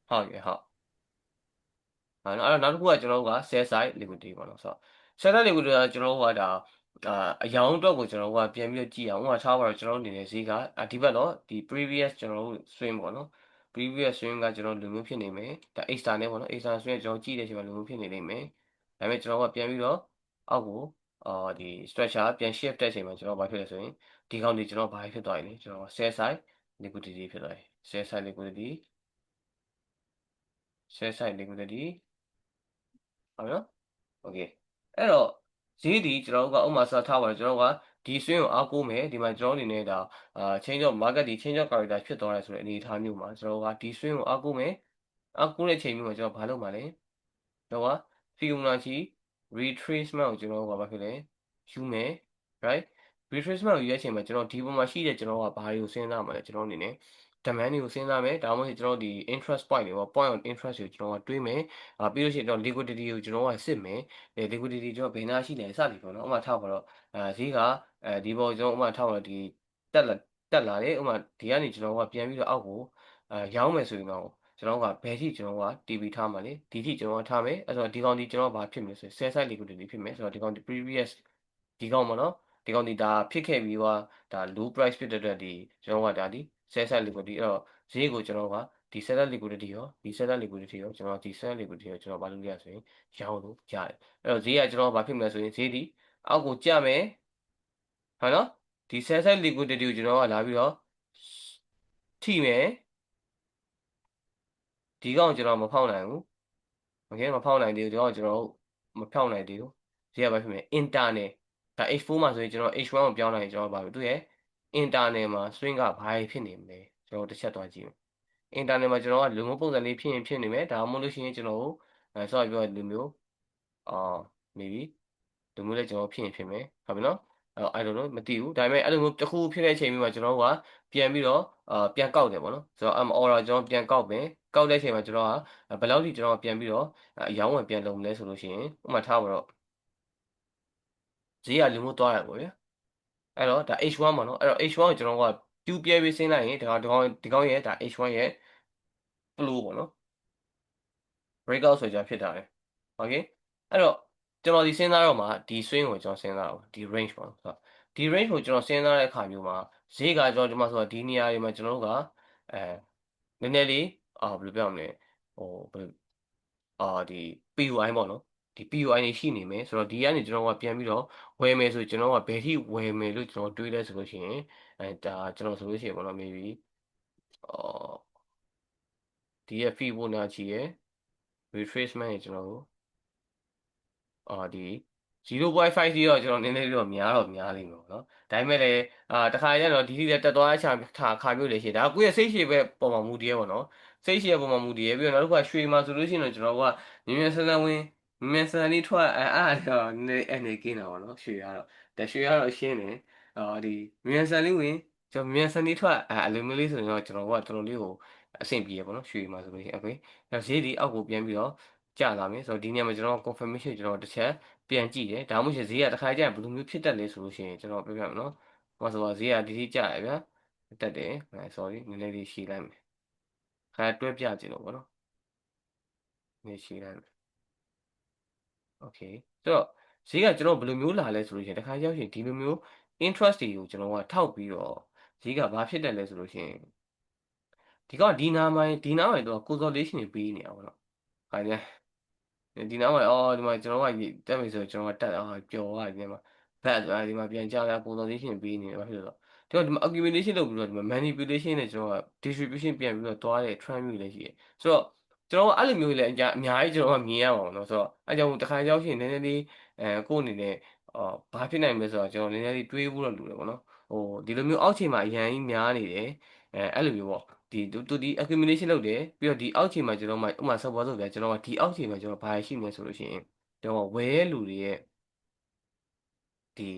ျဟုတ်ကဲ့ဟုတ်အဲ့တော့နောက်တစ်ခုကကျွန်တော်တို့က sell side liquidity ပေါ့နော်ဆိုတော့ sell side liquidity ကကျွန်တော်တို့ကဒါ အယောင်အတွက်ကိုကျွန်တော်တို့ကပြန်ပြီးတော့ကြည့်အောင်ဥပမာထားပါတော့ကျွန်တော်တို့အနေနဲ့ဈေးကဒီဘက်တော့ဒီ previous ကျွန်တော်တို့ swing ပေါ့နော် previous swing ကကျွန်တော်လူမျိုးဖြစ်နေမယ်ဒါ A star နဲ့ပေါ့နော် A star swing ကျွန်တော်ကြည့်တဲ့အချိန်မှာလူမျိုးဖြစ်နေလိမ့်မယ်ဒါပေမဲ့ကျွန်တော်ကပြန်ပြီးတော့အောက်ကိုဒီ structure ပြန် shift တဲ့အချိန်မှာကျွန်တော်ဘာဖြစ်လဲဆိုရင်ဒီကောင်ဒီကျွန်တော်ဘာဖြစ်သွားပြီလဲကျွန်တော် sell side liquidity ဖြစ်သွားပြီ sell side liquidity sell side liquidity ဟုတ်နော် okay အဲ့တော့ဈေးဒီကျွန်တော်တို့ကဥပမာစထားပါတော့ကျွန်တော်တို့ကဒီ swing ကိုအားကိုးမယ်ဒီမှာကျွန်တော်အနေနဲ့ဒါchange of market ဒီ change of character ဖြစ်သွားတယ်ဆိုတဲ့အနေအထားမျိုးမှာကျွန်တော်တို့ကဒီ swing ကိုအားကိုးမယ်အားကိုးတဲ့ချိန်မျိုးမှာကျွန်တော်ဘာလုပ်မှာလဲကျွန်တော်က Fibonacci retracement ကိုကျွန်တော်တို့ကဘာဖြစ်လဲယူမယ် right retracement ကိုယူတဲ့အချိန်မှာကျွန်တော်ဒီပုံမှာရှိတဲ့ကျွန်တော်ကဘာတွေကိုစဉ်းစားမှာလဲကျွန်တော်အနေနဲ့ demand တွေကိုစဉ်းစားမယ်ဒါမှမဟုတ်ကျွန်တော်ဒီ interest point တွေပေါ့ point on interest ကိုကျွန်တော်ကတွေးမယ်ပြီးလို့ရှိရင်ကျွန်တော် liquidity ကိုကျွန်တော်ကစစ်မယ်liquidity ကျွန်တော်ဘယ်နာရှိလဲစသည်ပေါ့နော်ဥပမာထားပါတော့ဈေးကဒီပေါ်ကျွန်တော်ဥပမာထားပါတော့ဒီတက်လာတယ်ဥပမာဒီကနေကျွန်တော်ကပြန်ပြီးတော့အောက်ကိုရောင်းမယ်ဆိုရင်တော့ကျွန်တော်ကဘယ်ထိကျွန်တော်က TB ထားမှာလဲဒီထိကျွန်တော်ထားမယ်အဲ့တော့ဒီကောင်ဒီကျွန်တော်ဘာဖြစ်မလဲဆိုရင် sell side liquidity ဖြစ်မယ်ဆိုတော့ဒီကောင်ဒီ previous ဒီကောင်ပေါ့နော်ဒီကောင်ဒီဒါဖြစ်ခဲ့ပြီးတော့ဒါ low price ဖြစ်တဲ့အတွက်ဒီကျွန်တော်ကဒါဒီ sell side liquidity အဲ့တော့ဈေးကိုကျွန်တော်ကဒီ sell liquidity ရောဒီ sell liquidity ရောကျွန်တော်ဒီ sell liquidity ရောကျွန်တော်ဘာလုပ်ရဆိုရင်ရောင်းလို့ရတယ်အဲ့တော့ဈေးကကျွန်တော်ဘာဖြစ်မလဲဆိုရင်ဈေးဒီအောက်ကိုကျမယ်ဟုတ်နော်ဒီ sell side liquidity ကိုကျွန်တော်ကလာပြီးတော့ထိမယ်ဒီကောင်ကျွန်တော်မဖောက်နိုင်ဘူးโอเคမဖောက်နိုင်သေးဘူးဒီကောင်ကျွန်တော်မဖောက်နိုင်သေးဘူးဈေးကဘာဖြစ်မလဲ internal ဒါ H4 မှာဆိုရင်ကျွန်တော် H1 ကိုပြောင်းလိုက်ရင်ကျွန်တော်ဘာဖြစ်သူရဲ့ internal မှာ swing ကဘာဖြစ်နေမလဲကျွန်တော်တစ်ချက်သွားကြည့်မယ် internal မှာကျွန်တော်ကလူမျိုးပုံစံလေးဖြစ်ရင်ဖြစ်နေမယ်ဒါမှမဟုတ်လို့ရှိရင်ကျွန်တော်ဆော့ပြောလူမျိုးအာ maybe လူမျိုးလည်းကျွန်တော်ဖြစ်ရင်ဖြစ်မယ်ဟုတ်ပြီနော်I don't know မသိဘူးဒါပေမဲ့အဲ့လိုမျိုးတစ်ခုဖြစ်တဲ့အချိန်မျိုးမှာကျွန်တော်ကပြန်ပြီးတော့ပြန်ကောက်တယ်ပေါ့နော်ဆိုတော့ order ကျွန်တော်ပြန်ကောက်မယ်ကောက်တဲ့အချိန်မှာကျွန်တော်ကဘယ်လောက်ထိကျွန်တော်ပြန်ပြီးတော့အယောင်းဝင်ပြန်လုပ်မလဲဆိုလို့ရှိရင်ဥပမာထားပါတော့ဈေးကလူမျိုးသွားရပေါ့ဗျာအဲ့တော့ဒါ H1 ပေါ့နော်အဲ့တော့ H1 ကိုကျွန်တော်ကပြူပြဲပြီးဆင်းလိုက်ရင်ဒီကောင်ရဲ့ဒါ H1 ရဲ့ flow ပေါ့နော် breakout ဆိုကြဖြစ်တာလေ okay အဲ့တော့ကျွန်တော်ဒီစဉ်းစားတော့မှဒီ swing ကိုကျွန်တော်စဉ်းစားတော့ဒီ range ပေါ့နော်ဆိုတော့ဒီ range ကိုကျွန်တော်စဉ်းစားတဲ့အခါမျိုးမှာဈေးကကျွန်တော်ဒီမှာဆိုတော့ဒီနေရာတွေမှာကျွန်တော်တို့ကနည်းနည်းလေးဘယ်လိုပြောရမလဲဟိုဘယ်ဒီ POI ပေါ့နော်ဒီ POI နေရှိနေမယ်ဆိုတော့ဒီကနေကျွန်တော်ကပြန်ပြီးတော့ဝယ်မယ်ဆိုကျွန်တော်ကဘယ်ထိဝယ်မယ်လို့ကျွန်တော်တွေးလဲဆိုလို့ရှိရင်ဒါကျွန်တော်ဆိုလို့ရှိရင်ပေါ့နော် maybe အော်ဒီရဲ့ Fibonacci ရဲ့ retracement ရဲ့ကျွန်တော်တို့ဒီ0.5ကြီးတော့ကျွန်တော်နည်းနည်းလေးတော့များတော့များလိမ့်မယ်ပေါ့နော်ဒါပေမဲ့လည်းတခါကျတော့ဒီထိလည်းတက်သွားချာခါမျိုးလည်းရှိတယ်ဒါကိုယ့်ရဲ့စိတ်ရှည်ပဲပုံမှန်မူတည်ရပေါ့နော်စိတ်ရှည်ရဲ့ပုံမှန်မူတည်ရပြီးတော့နောက်တစ်ခါရွှေမှာဆိုလို့ရှိရင်တော့ကျွန်တော်ကမြင်ဆန်းဆန်းဝင်မြင်ဆန်းလေးထွက်အဲ့ဒါတော့နည်းအနေကင်းတာပေါ့နော်ရွှေကတော့ဒါရွှေကတော့ရှင်းတယ်ဒီမြင်ဆန်းလေးဝင်ကျွန်တော်မြင်ဆန်းလေးထွက်အလိုမျိုးလေးဆိုရင်တော့ကျွန်တော်ကတော်တော်လေးကိုအဆင်ပြေရပေါ့နော်ရွှေမှာဆိုလို့ရှိရင် okay ဒါဈေးဒီအောက်ကိုပြန်ပြီးတော့ကျလာမယ်ဆိုတော့ဒီနေရာမှာကျွန်တော် confirmation ကျွန်တော်တစ်ချက်ပြန်ကြည့်တယ်ဒါမှမဟုတ်ဈေးကတစ်ခါကျရင်ဘယ်လိုမျိုးဖြစ်တတ်လဲဆိုလို့ရှိရင်ကျွန်တော်ပြောပြမယ်နော်ဟောဆိုတော့ဈေးကဒီထိကျရဗျာတက်တယ် sorry နည်းနည်းလေးရှင်းလိုက်မယ်ခါတွဲပြကြည့်လို့ပေါ့နော်နည်းရှင်းလိုက်မယ် okay ဆိုတော့ဈေးကကျွန်တော်ဘယ်လိုမျိုးလာလဲဆိုလို့ရှိရင်တစ်ခါရောက်ရင်ဒီလိုမျိုး interest တွေကိုကျွန်တော်ကထောက်ပြီးတော့ဈေးကဘာဖြစ်တက်လဲဆိုလို့ရှိရင်ဒီကောင်ဒီနားမှာတော့ consolidation တွေပေးနေတာပေါ့နော်ဟာဒီနောက်မှာဒီမှာကျွန်တော်ကတက်ပြီဆိုကျွန်တော်ကတက်ပျော်သွားပြီဒီမှာဘက်ဒီမှာပြန်ကြလာပုံစံလေးရှင်းပေးနေတယ်ဘာဖြစ်လို့လဲဒီမှာ accumulation လုပ်ပြီးတော့ဒီမှာ manipulation နဲ့ကျွန်တော်က distribution ပြန်ပြီးတော့သွားတဲ့ trend မျိုးလေးရှိတယ်ဆိုတော့ကျွန်တော်ကအဲ့လိုမျိုးလည်းအများကြီးကျွန်တော်ကမြင်ရပါအောင်နော်ဆိုတော့အဲ့ကြောင့်တစ်ခါရောက်ရှင်နည်းနည်းလေးကိုယ့်အနေနဲ့ဘာဖြစ်နိုင်မလဲဆိုတော့ကျွန်တော်နည်းနည်းလေးတွေးဖို့တော့လိုတယ်ပေါ့နော်ဒီလိုမျိုးအောက်ခြေမှာအရန်ကြီးများနေတယ်အဲ့လိုမျိုးပေါ့သူဒီ accumulation လုပ်တယ်ပြီးတော့ဒီအောက်ခြေမှာကျွန်တော်မှဥပမာ support ဆိုဗျာကျွန်တော်ကဒီအောက်ခြေမှာကျွန်တော်ဘာရှိမလဲဆိုလို့ရှိရင်ကျွန်တော်ဝယ်လူတွေရဲ့ဒီ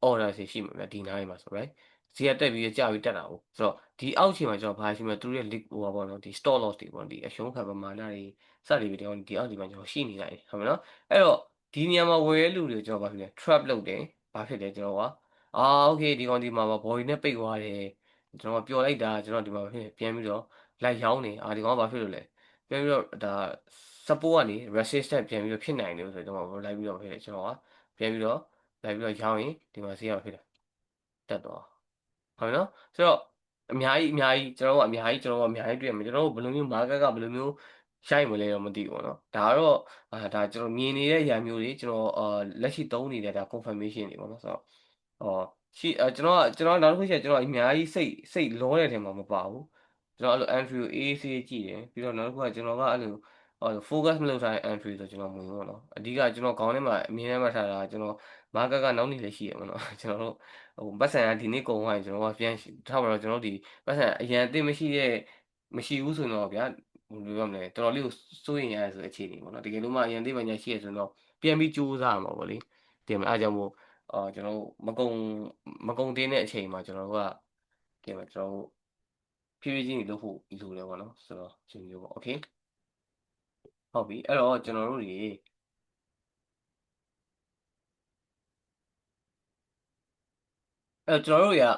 order တွေရှိမှာဗျာဒီနားမှာဆို right ဈေးကတက်ပြီးကြာပြီးတက်တာဟုတ်ဆိုတော့ဒီအောက်ခြေမှာကျွန်တော်ဘာရှိမလဲသူတို့ရဲ့ leak ဟိုပါပေါ့နော်ဒီ stop loss တွေပေါ့ဒီအရှုံးခံပမာဏတွေစသည်ပြီးတော့ဒီအောက်ခြေမှာကျွန်တော်ရှိနေလိုက်ဟုတ်မလားအဲ့တော့ဒီနေရာမှာဝယ်လူတွေကျွန်တော်ဘာဖြစ်လဲ trap လုပ်တယ်ဘာဖြစ်လဲကျွန်တော်ကokay ဒီကောင်ဒီမှာ body နဲ့ပိတ်သွားတယ်ကျွန်တော်ကပျော်လိုက်တာကျွန်တော်ဒီမှာဖြစ်ပြန်ပြီးတော့လိုက်ရောင်းနေဒီကောင်ကဘာဖြစ်လို့လဲပြန်ပြီးတော့ဒါ support ကနေ resistance ပြန်ပြီးတော့ဖြစ်နိုင်တယ်ဆိုတော့ကျွန်တော်လိုက်ပြီးတော့ဖြစ်တယ်ကျွန်တော်ကပြန်ပြီးတော့ လိုက်ပြီးတော့ရောင်းရင်ဒီမှာဈေးကဖြစ်တယ်တက်သွားဟုတ်ပြီနော်ဆိုတော့အများကြီးကျွန်တော်တို့ကအများကြီးတွေ့ရမယ်ကျွန်တော်တို့ဘယ်လိုမျိုး market ကဘယ်လိုမျိုးရိုက်မလဲတော့မသိဘူးပေါ့နော်ဒါကတော့ဒါကျွန်တော်မြင်နေတဲ့အရာမျိုးတွေကျွန်တော်လက်ရှိသုံးနေတဲ့ဒါ confirmation တွေပေါ့နော်ဆိုတော့အော်ရှိကျွန်တော်နောက်တစ်ခုရှိတယ်ကျွန်တော်အများကြီးစိတ်လောတဲ့ထဲမှာမပါဘူးကျွန်တော်အဲ့လို entry ကိုအေးအေးဆေးဆေးကြည့်တယ်ပြီးတော့နောက်တစ်ခုကကျွန်တော်ကအဲ့လို focus မလုပ်ထားတဲ့ entry ဆိုကျွန်တော်မဝင်ဘူးပေါ့နော်အဓိကကျွန်တော်ခေါင်းထဲမှာအမြင်ထဲမှာထားတာကျွန်တော် market ကနောက်နေ့လည်းရှိရမှာနော်ကျွန်တော်တို့ပတ်စံကဒီနေ့ကုန်သွားရင်ကျွန်တော်ကပြန်ထားပါတော့ကျွန်တော်တို့ဒီပတ်စံအရန်အသင့်မရှိဘူးဆိုတော့ဗျာဘယ်လိုပြောမလဲတော်တော်လေးကိုစိုးရင်ရတယ်ဆိုတဲ့အခြေအနေပေါ့နော်တကယ်လို့မှအရန်အသင့်မှညာရှိရဆိုတော့ပြန်ပြီးကြိုးစားရမှာပေါ့လေတင်မအားကြောင့်မို့ကျွန်တော်တို့မကုံသေးတဲ့အချိန်မှာကျွန်တော်တို့ကတင်မကျွန်တော်တို့ဖြည်းဖြည်းချင်းလုပ်ဖို့လိုတယ်ပေါ့နော်ဆိုတော့ဒီမျိုးပေါ့ okay ဟုတ်ပြီအဲ့တော့ကျွန်တော်တို့တွေအဲ့တော့ကျွန်တော်တို့တွေက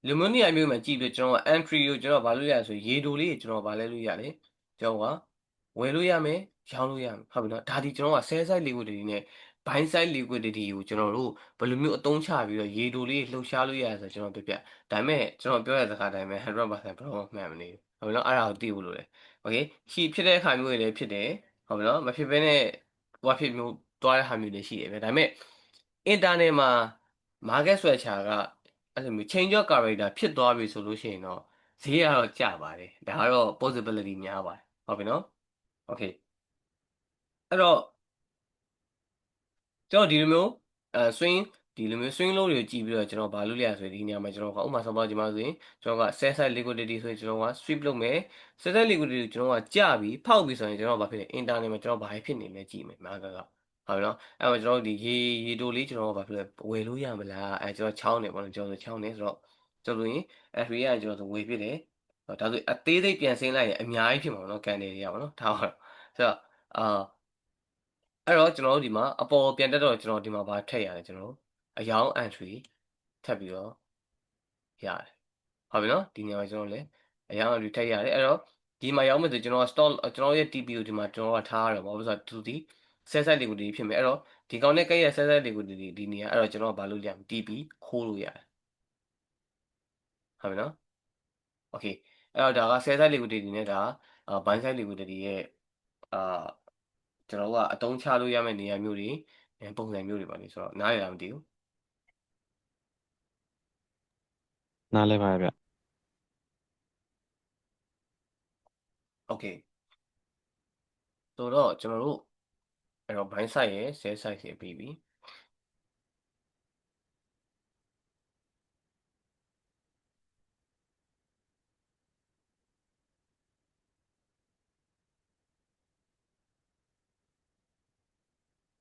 လူမျိုးနေရာမျိုးမှာကြည့်ပြီးကျွန်တော်က entry ကိုကျွန်တော်ဘာလို့ရလဲဆိုရေတိုလေးကျွန်တော်ဘာလဲလို့ရလဲကျွန်တော်ကဝယ်လို့ရမယ်ရောင်းလို့ရမယ်ဟုတ်ပြီနော်ဒါဒီကျွန်တော်က sell side liquidity နဲ့ buy side liquidity ကိုကျွန်တော်တို့ဘယ်လိုမျိုးအသုံးချပြီးတော့ရေတိုလေးလှုပ်ရှားလို့ရလဲဆိုတော့ကျွန်တော်ပြပြဒါပေမဲ့ကျွန်တော်ပြောတဲ့စကားအတိုင်းပဲ100%ဘယ်တော့မှမှန်မနေဘူးဟုတ်ပြီနော်အဲ့ဒါကိုသိဖို့လိုတယ် okay ရှိဖြစ်တဲ့အခါမျိုးတွေလည်းဖြစ်တယ်ဟုတ်ပြီနော်မဖြစ်ဘဲနဲ့ဟိုဖြစ်မျိုးသွားတဲ့ဟာမျိုးတွေရှိတယ်ဗျဒါပေမဲ့ internet မှာ market structure ကအဲ့လိုမျိုး change of character ဖြစ်သွားပြီဆိုလို့ရှိရင်တော့ဈေးကတော့ကျပါတယ်ဒါကတော့ possibility များပါတယ်ဟုတ်ပြီနော် okay အဲ့တော့ကျွန်တော်ဒီလိုမျိုးswing ဒီလိုမျိုး swing low တွေကိုကြည့်ပြီးတော့ကျွန်တော်ဘာလုပ်လဲဆိုရင်ဒီနေရာမှာကျွန်တော်ကဥပမာဆိုပါဒီမှာဆိုရင်ကျွန်တော်က sell side liquidity ဆိုရင်ကျွန်တော်က sweep လုပ်မယ် sell side liquidity ကိုကျွန်တော်ကကြပြီးဖောက်ပြီးဆိုရင်ကျွန်တော်ကဘာဖြစ်လဲ internet မှာကျွန်တော်ဘာဖြစ်နေလဲကြည့်မယ် market ကဟုတ်ပြီနော်အဲ့မှာကျွန်တော်ဒီရေတိုလေးကျွန်တော်ကဘာဖြစ်လဲဝယ်လို့ရမလားအဲကျွန်တော်ချောင်းနေပေါ့နော်ကျွန်တော်ချောင်းနေဆိုတော့ကျွန်တော်ဆိုရင် FA ကကျွန်တော်ဆိုဝယ်ဖြစ်တယ်ဒါဆိုအသေးစိတ်ပြန်ဆင်းလိုက်ရင်အများကြီးဖြစ်မှာပေါ့နော်ကန်တယ်တွေကပေါ့နော်ဒါပါဆိုတော့အာအဲ့တော့ကျွန်တော်တို့ဒီမှာအပေါ်ပြန်တက်တော့ကျွန်တော်ဒီမှာဗာထည့်ရတယ်ကျွန်တော်တို့အယောင် entry ထပ်ပြီးတော့ရတယ်ဟုတ်ပြီနော်ဒီနေရာမှာကျွန်တော်လည်းအယောင် entry ထည့်ရတယ်အဲ့တော့ဒီမှာရောက်မယ်ဆိုကျွန်တော် stop ကျွန်တော်ရဲ့ TP ကိုဒီမှာကျွန်တော်ကထားရတယ်ဘာလို့လဲဆိုတော့သူဒီ set side liquidity ဖြစ်မယ်အဲ့တော့ဒီကောင်နဲ့ကဲ့ရဲ့ set side liquidity ဒီနေရာအဲ့တော့ကျွန်တော်ကဘာလုပ်ရမလဲ TP ခိုးလို့ရတယ်ဟုတ်ပြီနော် okay အဲ့တော့ဒါက set side liquidity နဲ့ဒါ buy side liquidity ရဲ့အာကျွန်တော်တို့ကအတုံးချလို့ရမယ့်နေရာမျိုးတွေပုံစံမျိုးတွေပါလေဆိုတော့နားရတာမသိဘူး နားလဲပါဗျokay ဆိုတော့ကျွန်တော်တို့အဲ့တော့ bind side ရယ် sell side ရယ်ပြီးပြီ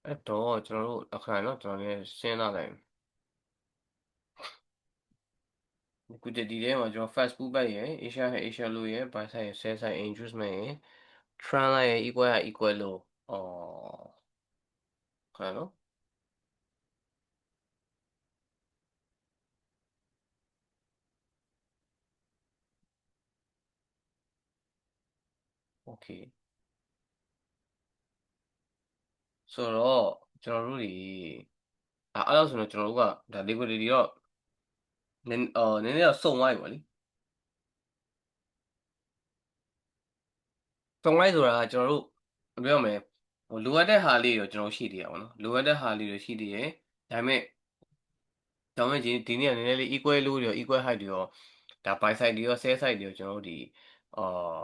အဲ့တော့ကျွန်တော်တို့အခါနော်ကျွန်တော်လည်းရှင်းလာလိုက် liquidity ထဲမှာကျွန်တော် fast pullback ရယ် Asia ဟဲ့ Asia low ရယ် buy side ရယ် sell side inducement ရယ် trend line ရယ် equal ရ equal low အော်ခါနော် okay ဆိုတော့ကျွန်တော်တို့တွေအဲ့တော့ဆိုတော့ကျွန်တော်တို့ကဒါ liquidity တော့နည်းနည်းတော့စုံသွားပြီပေါ့လေစုံလိုက်ဆိုတာကကျွန်တော်တို့ဘယ်လိုပြောမလဲဟိုလိုအပ်တဲ့ဟာလေးတွေကျွန်တော်ရှိသေးရပါတော့လိုအပ်တဲ့ဟာလေးတွေရှိသေးတယ်ဒါပေမဲ့ဒီနေ့ကနည်းနည်းလေး equal low တွေရော equal height တွေရောဒါ buy side တွေရော sell side တွေရောကျွန်တော်တို့ဒီအာ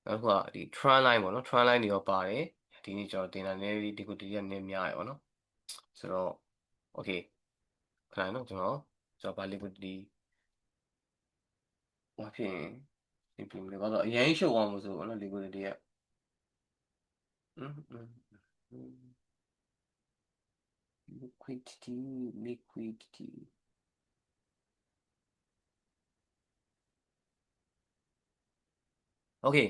နောက်တစ်ခုကဒီ trend line ပေါ့နော် trend line တွေရောပါတယ်ဒီနေ့ကျွန်တော်တင်တာနည်းနည်းလေးဒီကိုဒီကနည်းများရယ်ပေါ့နော်ဆိုတော့ okay ခဏနော်ကျွန်တော်ဗာ liquidity ဘာဖြစ်ရင်ဒီပြင်လေဘာလို့အရင်ရှုပ်အောင်မဆိုဘောနော် liquidity ကอืม liquidity okay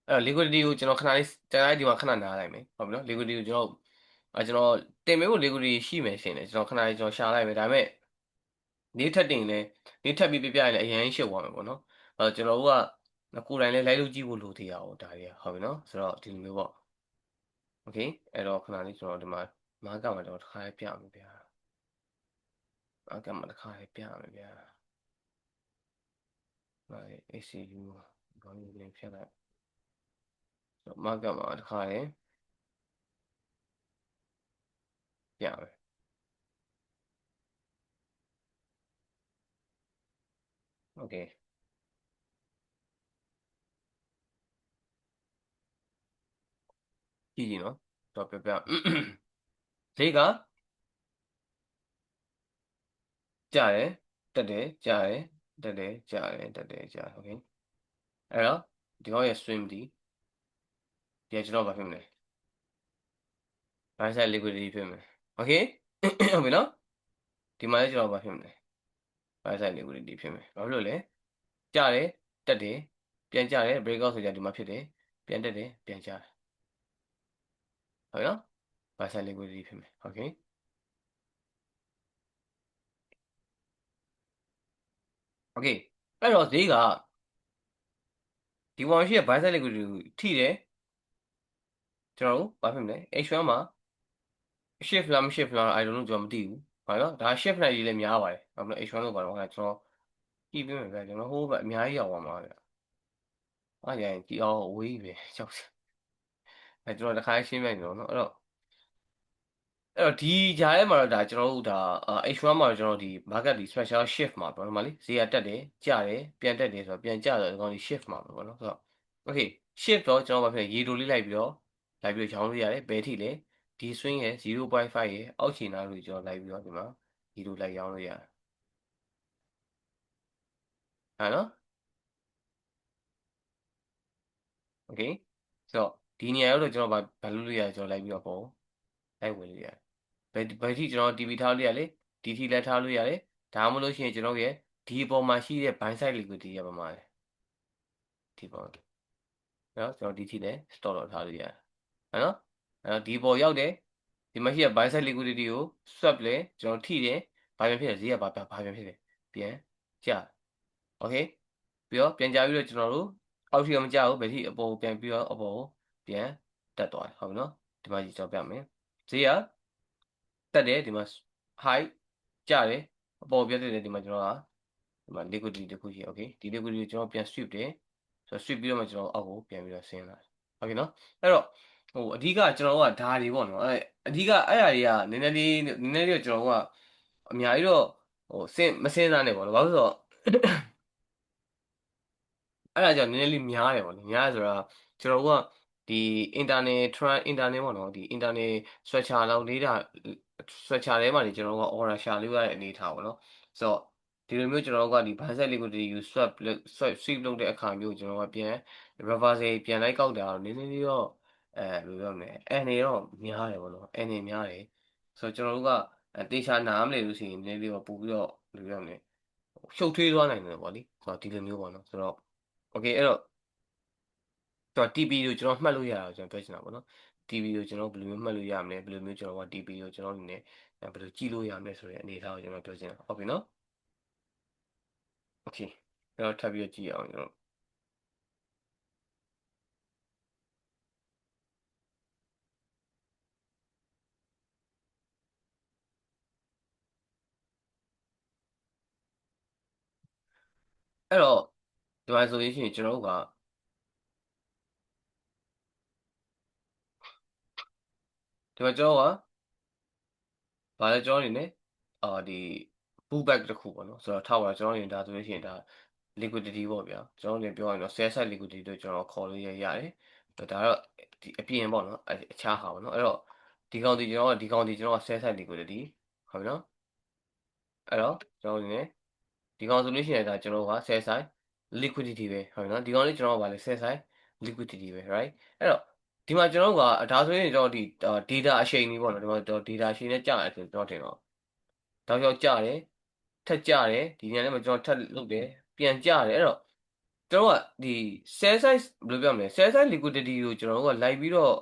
အဲ့တော့ liquidity ကိုကျွန်တော်ခဏလေးတန်းလိုက်ဒီမှာခဏနားလိုက်မယ်ဟုတ်ပြီနော် liquidity ကိုကျွန်တော်တင်ပေးဖို့ liquidity ရှိမယ်ရှင်လေကျွန်တော်ခဏလေးကျွန်တော်ရှာလိုက်မယ်ဒါပေမဲ့နေ့ထက်တင်လဲနေ့ထက်ပြီးပြပြရင်လည်းအရင်ရှုပ်သွားမယ်ပေါ့နော်ကျွန်တော်တို့ကကိုယ်တိုင်လည်းလိုက်လို့ကြည့်ဖို့လိုသေးရအောင်ဒါတွေကဟုတ်ပြီနော်ဆိုတော့ဒီလိုမျိုးပေါ့ okay အဲ့တော့ခဏလေးကျွန်တော်ဒီမှာမားကမှာတော့တစ်ခါပြမယ်ဗျာ market မှာတစ်ခါလေးပြရမယ်ဗျာACU ဘာလို့လဲဖြတ်လိုက် market မှာတစ်ခါလေးပြမယ် okay ကြည့်နော်တော့ပြဈေးကကျတယ်တက်တယ်ကျတယ်တက်တယ်ကျတယ်တက်တယ်ကျတယ် okay အဲ့တော့ဒီကောင်ရဲ့ swing ဒီကျွန်တော်ဘာဖြစ်မလဲ buy side liquidity ဖြစ်မယ် okay ဟုတ်ပြီနော်ဒီမှာလည်းကျွန်တော်ဘာဖြစ်မလဲ buy side liquidity ဖြစ်မယ်ဘာဖြစ်လို့လဲကျတယ်တက်တယ်ပြန်ကျတယ် breakout ဆိုကြဒီမှာဖြစ်တယ်ပြန်တက်တယ်ပြန်ကျတယ်ဟုတ်နော် buy side liquidity ဖြစ်မယ် okay အဲ့တော့ဈေးကဒီကောင်ရှိရဲ့ buy side liquidity ကိုထိတယ်ကျွန်တော်တို့ဘာဖြစ်မလဲ H1 မှာ shift လားမ shift လား I don't know ကျွန်တော်မသိဘူးဟုတ်နော်ဒါ shift နိုင်ကြီးလည်းများပါတယ်ဘာဖြစ်လဲ H1 လို့ပါတော့ကျွန်တော်ကြည့်ပြမယ်ဗျာကျွန်တော်ဟိုးဘက်အများကြီးရောက်သွားမှာဗျာအားရရင်ကြည့်အောင်ဝေးပဲကြောက်ကျွန်တော်တစ်ခါရှင်းပြနေတော့နော်အဲ့တော့ဒီဂျာထဲမှာတော့ဒါကျွန်တော်တို့ဒါ H1 မှာတော့ကျွန်တော်ဒီ market ဒီ special shift မှာပေါ့နော်မလေးဈေးကတက်တယ်ကျတယ်ပြန်တက်တယ်ဆိုတော့ပြန်ကျတော့ဒီကောင်ဒီ shift မှာပေါ့နော်ဆိုတော့ okay shift တော့ကျွန်တော်ဘာဖြစ်လဲရေတိုလေးလိုက်ပြီးတော့ရောင်းလို့ရတယ်ဘယ်ထိလဲဒီ swing ရဲ့ 0.5 ရဲ့အောက်ခြေနားလို့ကျွန်တော်လိုက်ပြီးတော့ဒီမှာရေတိုလိုက်ရောင်းလို့ရတယ်ဟာနော် okay ဆိုတော့ဒီနေရာရောက်တော့ကျွန်တော်ဘာလုပ်လို့ရလဲကျွန်တော်လိုက်ပြီးတော့ပေါ့လိုက်ဝင်လို့ရတယ်ဘယ်ထိကျွန်တော် TP ထားလို့ရလဲဒီထိလည်းထားလို့ရတယ်ဒါမှမဟုတ်ရှင်ကျွန်တော်ရဲ့ဒီအပေါ်မှာရှိတဲ့ buy side liquidity ရပါမှာလေဒီပေါ်နော်ကျွန်တော်ဒီထိလည်း stop တော့ထားလို့ရတယ်ဟုတ်နော်အဲ့တော့ဒီပေါ်ရောက်တယ်ဒီမှာရှိတဲ့ buy side liquidity ကို swap လဲကျွန်တော်ထိတယ်ဘာပြန်ဖြစ်လဲဈေးကဘာပြန်ဖြစ်လဲပြန်ကျ okay ပြီးတော့ပြန်ကြပြီးတော့ကျွန်တော်တို့အောက်ထိတော့မကြဘူးဘယ်ထိအပေါ်ပြန်ပြီးတော့အပေါ်ပြန်တက်သွားတယ်ဟုတ်ပြီနော်ဒီမှာကြီးကျွန်တော်ပြမယ်ဈေးကတက်တယ်ဒီမှာ high ကျတယ်အပေါ်ပြန်တက်တယ်ဒီမှာကျွန်တော်ကဒီမှာ liquidity တစ်ခုရှိ okay ဒီ liquidity ကိုကျွန်တော်ပြန် sweep တယ်ဆိုတော့ sweep ပြီးတော့မှကျွန်တော်အောက်ကိုပြန်ပြီးတော့ဆင်းလာတယ် okay နော်အဲ့တော့အဓိကကျွန်တော်တို့ကဓာတွေပေါ့နော်အဓိကအဲ့အရာတွေကနည်းနည်းလေးကျွန်တော်တို့ကအများကြီးတော့မစင်းစားနဲ့ပေါ့နော်ဘာလို့ဆိုတော့အဲ့ဒါကြောင့်နည်းနည်းလေးများတယ်ပေါ့လေများတယ်ဆိုတာကျွန်တော်တို့ကဒီ internet ပေါ့နော်ဒီ internet structure လောက်လေးတာ structure ထဲမှာနေကျွန်တော်တို့က order ရှာလို့ရတဲ့အနေထားပေါ့နော်ဆိုတော့ဒီလိုမျိုးကျွန်တော်တို့ကဒီ budget liquidity sweep လုပ်တဲ့အခါမျိုးကျွန်တော်တို့ကပြန် reversal ပြန်လိုက်ကောက်တာတော့နည်းနည်းလေးတော့ဘယ်လိုပြောမလဲအနေတော့များတယ်ပေါ့နော်အနေများတယ်ဆိုတော့ကျွန်တော်တို့ကတေချာနားမလည်လို့ရှိရင်နည်းနည်းလေးတော့ပို့ပြီးတော့ဘယ်လိုပြောမလဲရှုပ်ထွေးသွားနိုင်တယ်ပေါ့လေဆိုတော့ဒီလိုမျိုးပေါ့နော်ဆိုတော့ okay အဲ့တော့TP ကိုကျွန်တော်မှတ်လို့ရတာကိုကျွန်တော်ပြောချင်တာပေါ့နော် TP ကိုကျွန်တော်ဘယ်လိုမျိုးမှတ်လို့ရမလဲဘယ်လိုမျိုးကျွန်တော်က TP ကိုကျွန်တော်အနေနဲ့ဘယ်လိုကြည့်လို့ရမလဲဆိုတဲ့အနေအထားကိုကျွန်တော်ပြောချင်တာဟုတ်ပြီနော် okay အဲ့တော့ထပ်ပြီးတော့ကြည့်အောင်ကျွန်တော်အဲ့တော့ဒီမှာဆိုရင်ကျွန်တော်တို့ကဒီမှာကျွန်တော်ကဘာလဲကျွန်တော်အနေနဲ့ဒီ pullback တစ်ခုပေါ့နော်ဆိုတော့ထောက်ပါကျွန်တော်အနေနဲ့ဒါဆိုလို့ရှိရင်ဒါ liquidity ပေါ့ဗျာကျွန်တော်အနေနဲ့ပြောရရင်တော့ sell side liquidity လို့ကျွန်တော်ခေါ်လို့ရတယ်ဒါတော့ဒီအပြင်ပေါ့နော်အခြားဟာပေါ့နော်အဲ့တော့ဒီကောင်ဒီကျွန်တော်က sell side liquidity ဟုတ်ပြီနော်အဲ့တော့ကျွန်တော်အနေနဲ့ဒီကောင်ဆိုလို့ရှိရင်ဒါကျွန်တော်က sell side liquidity ပဲဟုတ်ပြီနော်ဒီကောင်လေးကျွန်တော်ကဗာလဲ sell side liquidity ပဲ right အဲ့တော့ဒီမှာကျွန်တော်ကဒါဆိုရင်ကျွန်တော်ဒီ data အရှိန်ကြီးပေါ့နော်ဒီမှာ data အရှိန်နဲ့ကြာတယ်ဆိုကျွန်တော်ထင်တော့တောက်လျှောက်ကြာတယ်ထက်ကြတယ်ဒီနေရာထဲမှာကျွန်တော်ထပ်လုပ်တယ်ပြန်ကြတယ်အဲ့တော့ကျွန်တော်ကဒီ sell size ဘယ်လိုပြောမလဲ sell size liquidity ကိုကျွန်တော်တို့ကလိုက်ပြီးတော့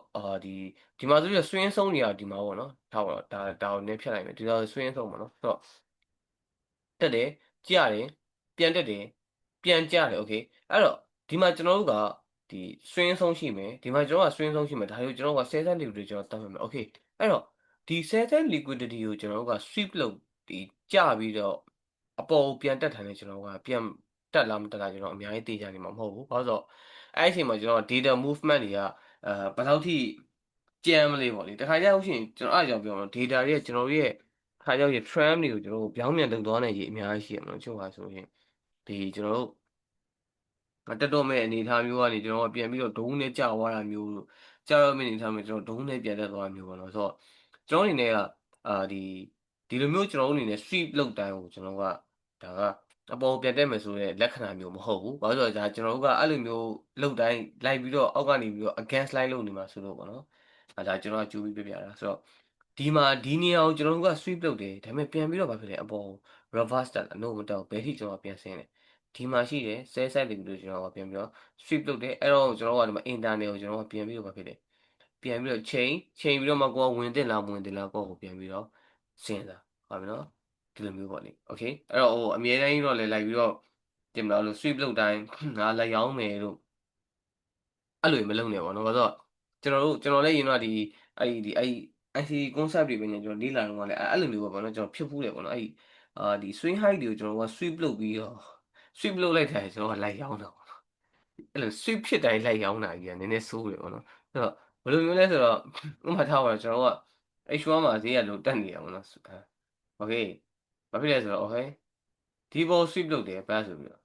ဒီမှာဆိုပြီးတော့ swing ဆုံးနေတာဒီမှာပေါ့နော်ထားပါတော့ဒါကိုနည်းဖြတ်လိုက်မယ်ဒီတော့ swing ဆုံးပေါ့နော်ဆိုတော့တက်တယ်ကြတယ်ပြန်တက်တယ်ပြန်ကြတယ် okay အဲ့တော့ဒီမှာကျွန်တော်တို့ကဒီ swing ဆုံးရှိမယ်ဒီမှာကျွန်တော်က swing ဆုံးရှိမယ်ဒါကိုကျွန်တော်က sell size liquidity ကျွန်တော်တတ်မှတ်မယ် okay အဲ့တော့ဒီ sell size liquidity ကိုကျွန်တော်တို့က sweep လုပ်ဒီ ကျပြီးတော့အပေါ်ကိုပြန်တက်ထိုင်နေကျွန်တော်ကပြန်တက်လာမတက်လာကျွန်တော်အများကြီးသိကြနေမှာမဟုတ်ဘူးဘာလို့ဆိုတော့အဲ့ဒီအချိန်မှာကျွန်တော် data movement တွေကဘယ်လောက်ထိကြမ်းမလဲပေါ့လေတခါကျလို့ရှိရင်ကျွန်တော်အားကြောင့်ပြောမှာ data တွေကကျွန်တော်ရဲ့ခါကြောင့်ရ tram တွေကိုကျွန်တော်ပြောင်းပြန်လုပ်သွားနိုင်ရေးအများကြီးရှိရမှာလို့ချုပ်ပါဆိုရင်ဒီကျွန်တော်တို့တက်တော့မဲ့အနေအထားမျိုးကနေကျွန်တော်ပြန်ပြီးတော့ဒုံးနဲ့ကြာသွားတာမျိုးလို့ကြာတော့မဲ့အနေအထားမျိုးကျွန်တော်ဒုံးနဲ့ပြန်တက်သွားတာမျိုးပေါ့နော်ဆိုတော့ကျွန်တော်အနေနဲ့ကဒီလိုမျိုးကျွန်တော်တို့အနေနဲ့ sweep လုပ်တိုင်းကိုကျွန်တော်ကဒါကအပေါ်ပြန်တက်မယ်ဆိုတဲ့လက္ခဏာမျိုးမဟုတ်ဘူးဘာလို့လဲဆိုတော့ဒါကျွန်တော်တို့ကအဲ့လိုမျိုးလုပ်တိုင်းလိုက်ပြီးတော့အောက်ကနေပြီးတော့ against line လုပ်နေမှာဆိုလို့ပေါ့နော်ဒါကျွန်တော်ကကြိုးပြီးပြပြတာဆိုတော့ဒီနေရာကိုကျွန်တော်တို့က sweep လုပ်တယ်ဒါပေမဲ့ပြန်ပြီးတော့ဘာဖြစ်လဲအပေါ် reverse တက်လာ no မတက်ဘူးဘယ်ထိကျွန်တော်ပြန်ဆင်းလဲဒီမှာရှိတယ် cell site တွေပြီးလို့ကျွန်တော်ကပြန်ပြီးတော့ sweep လုပ်တယ်အဲ့တော့ကျွန်တော်ကဒီမှာ internal ကိုကျွန်တော်ကပြန်ပြီးတော့ဘာဖြစ်လဲပြန်ပြီးတော့ chain ပြီးတော့မှကိုကဝင်တင်လားမဝင်တင်လားကိုကိုပြန်ပြီးတော့စဉ်းစားဟုတ်ပြီနော်ဒီလိုမျိုးပေါ့လေ okay အဲ့တော့ဟိုအမြဲတမ်းကြီးတော့လည်းလိုက်ပြီးတော့တင်မလားလို့ sweep လုပ်တိုင်းငါလက်ရောင်းမယ်လို့အဲ့လိုမလုပ်နဲ့ပေါ့နော်ဘာလို့ကျွန်တော်လည်းရင်တော့ဒီ IC concept တွေပဲねကျွန်တော်လေ့လာတော့ကလည်းအဲ့လိုမျိုးပေါ့နော်ကျွန်တော်ဖြစ်ဖူးတယ်ပေါ့နော်အဲ့ဒီ swing height တွေကိုကျွန်တော်က sweep လုပ်ပြီးတော့ sweep လုပ်လိုက်တယ်ကျွန်တော်ကလိုက်ရောင်းတာပေါ့နော်အဲ့လို sweep ဖြစ်တိုင်းလိုက်ရောင်းတာကြီးကနည်းနည်းဆိုးတယ်ပေါ့နော်အဲ့တော့ဘယ်လိုမျိုးလဲဆိုတော့ဥပမာထားပါတော့ကျွန်တော်က H1 မှာဈေးကလို့တက်နေတာပေါ့နော်โอเคဘာဖြစ်လဲဆိုတော့ okay ဒီဘော sweep လုပ်တယ်ဘတ်ဆိုပြီးတော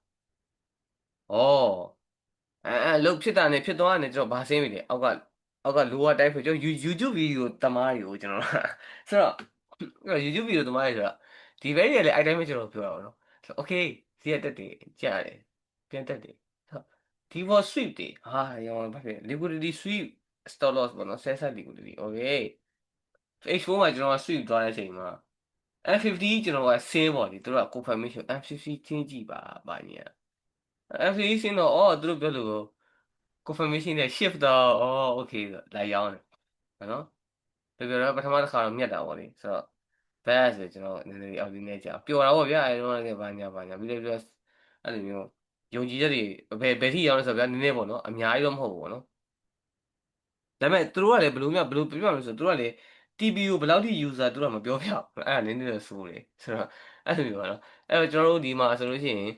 ့ဩလုတ်ဖြစ်တာနဲ့ဖြစ်သွားတယ်ကျွန်တော်ဘာဆင်းပြီလဲအောက်က lower type ဆိုကျွန်တော် YouTube video တမားတွေကိုကျွန်တော်ဆိုတော့YouTube video တမားတွေဆိုတော့ဒီဘဲတွေလည်းအဲ့တိုင်းပဲကျွန်တော်ပြောတာပေါ့နော်ဆို okay ဈေးကတက်တယ်ကြားတယ်ပြန်တက်တယ်ဒီဘော sweep တွေရောဘာဖြစ် liquidity sweep stop loss ပေါ့နော် sell side liquidity okay H4 မှာကျွန်တော်က sweep သွားတဲ့အချိန်မှာ F50 ကျွန်တော်ကဆင်းပေါ့လေသူတို့က confirmation F50 ချင်းကြည့်ပါညာ F50 ဆင်းတော့သူတို့ပြောလို့ confirmation နဲ့ shift တော့okay လိုက်ရောင်းတယ်နော်ပြောတော့ပထမတစ်ခါတော့မြတ်တာပေါ့လေဆိုတော့ bad ဆိုကျွန်တော်နည်းနည်းအောက်ဒီနေ့ကြာပျော်တာပေါ့ဗျာအဲတော့လည်းဘာညာပြီးလည်းအဲ့လိုမျိုးယုံကြည်ချက်တွေဘယ်ထိရောင်းလဲဆိုတော့ဗျာနည်းနည်းပေါ့နော်အများကြီးတော့မဟုတ်ဘူးပေါ့နော်ဒါပေမဲ့သူတို့ကလည်းဘယ်လိုပြပြမလဲဆိုတော့သူတို့ကလည်း TP ကိုဘယ်လောက်ထိ user သူတို့ကမပြောပြဘူးအဲ့ဒါနည်းနည်းတော့စိုးတယ်ဆိုတော့အဲ့လိုမျိုးပါနော်အဲ့တော့ကျွန်တော်တို့ဒီမှာဆိုလို့ရှိရင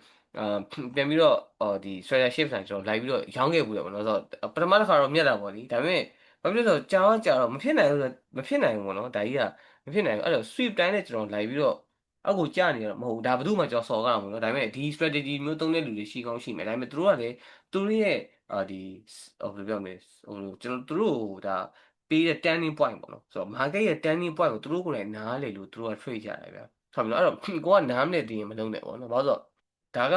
်ပြန်ပြီးတော့ဒီ strategy shift ဆိုင်ကျွန်တော်လိုက်ပြီးတော့ရောင်းခဲ့ဘူးတယ်ပေါ့နော်ဆိုတော့ပထမတစ်ခါတော့မြတ်တာပေါ့လေဒါပေမဲ့ဘာဖြစ်လို့လဲဆိုတော့ကြာတော့မဖြစ်နိုင်ဘူးမဖြစ်နိုင်ဘူးပေါ့နော်ဒါကြီးကမဖြစ်နိုင်ဘူးအဲ့တော့ sweep တိုင်းနဲ့ကျွန်တော်လိုက်ပြီးတော့အောက်ကိုကြာနေရတော့မဟုတ်ဘူးဒါဘယ်သူမှကျွန်တော်စော်ကားမှာမဟုတ်နော်ဒါပေမဲ့ဒီ strategy မျိုးသုံးတဲ့လူတွေရှိကောင်းရှိမယ်ဒါပေမဲ့သူတို့ကလည်းသူတို့ရဲ့ဒီဘယ်လိုပြောမလဲကျွန်တော်သူတို့ဒါပေးတဲ့ turning point ပေါ့နော်ဆိုတော့ market ရဲ့ turning point ကိုသူတို့ကိုယ်တိုင်နားလေလို့သူတို့က trade ကြတယ်ဗျာဟုတ်ပြီနော်အဲ့တော့ကိုကနားမလဲတည်ရင်မလုံးနဲ့ပေါ့နော်ဘာလို့ဆိုတော့ဒါက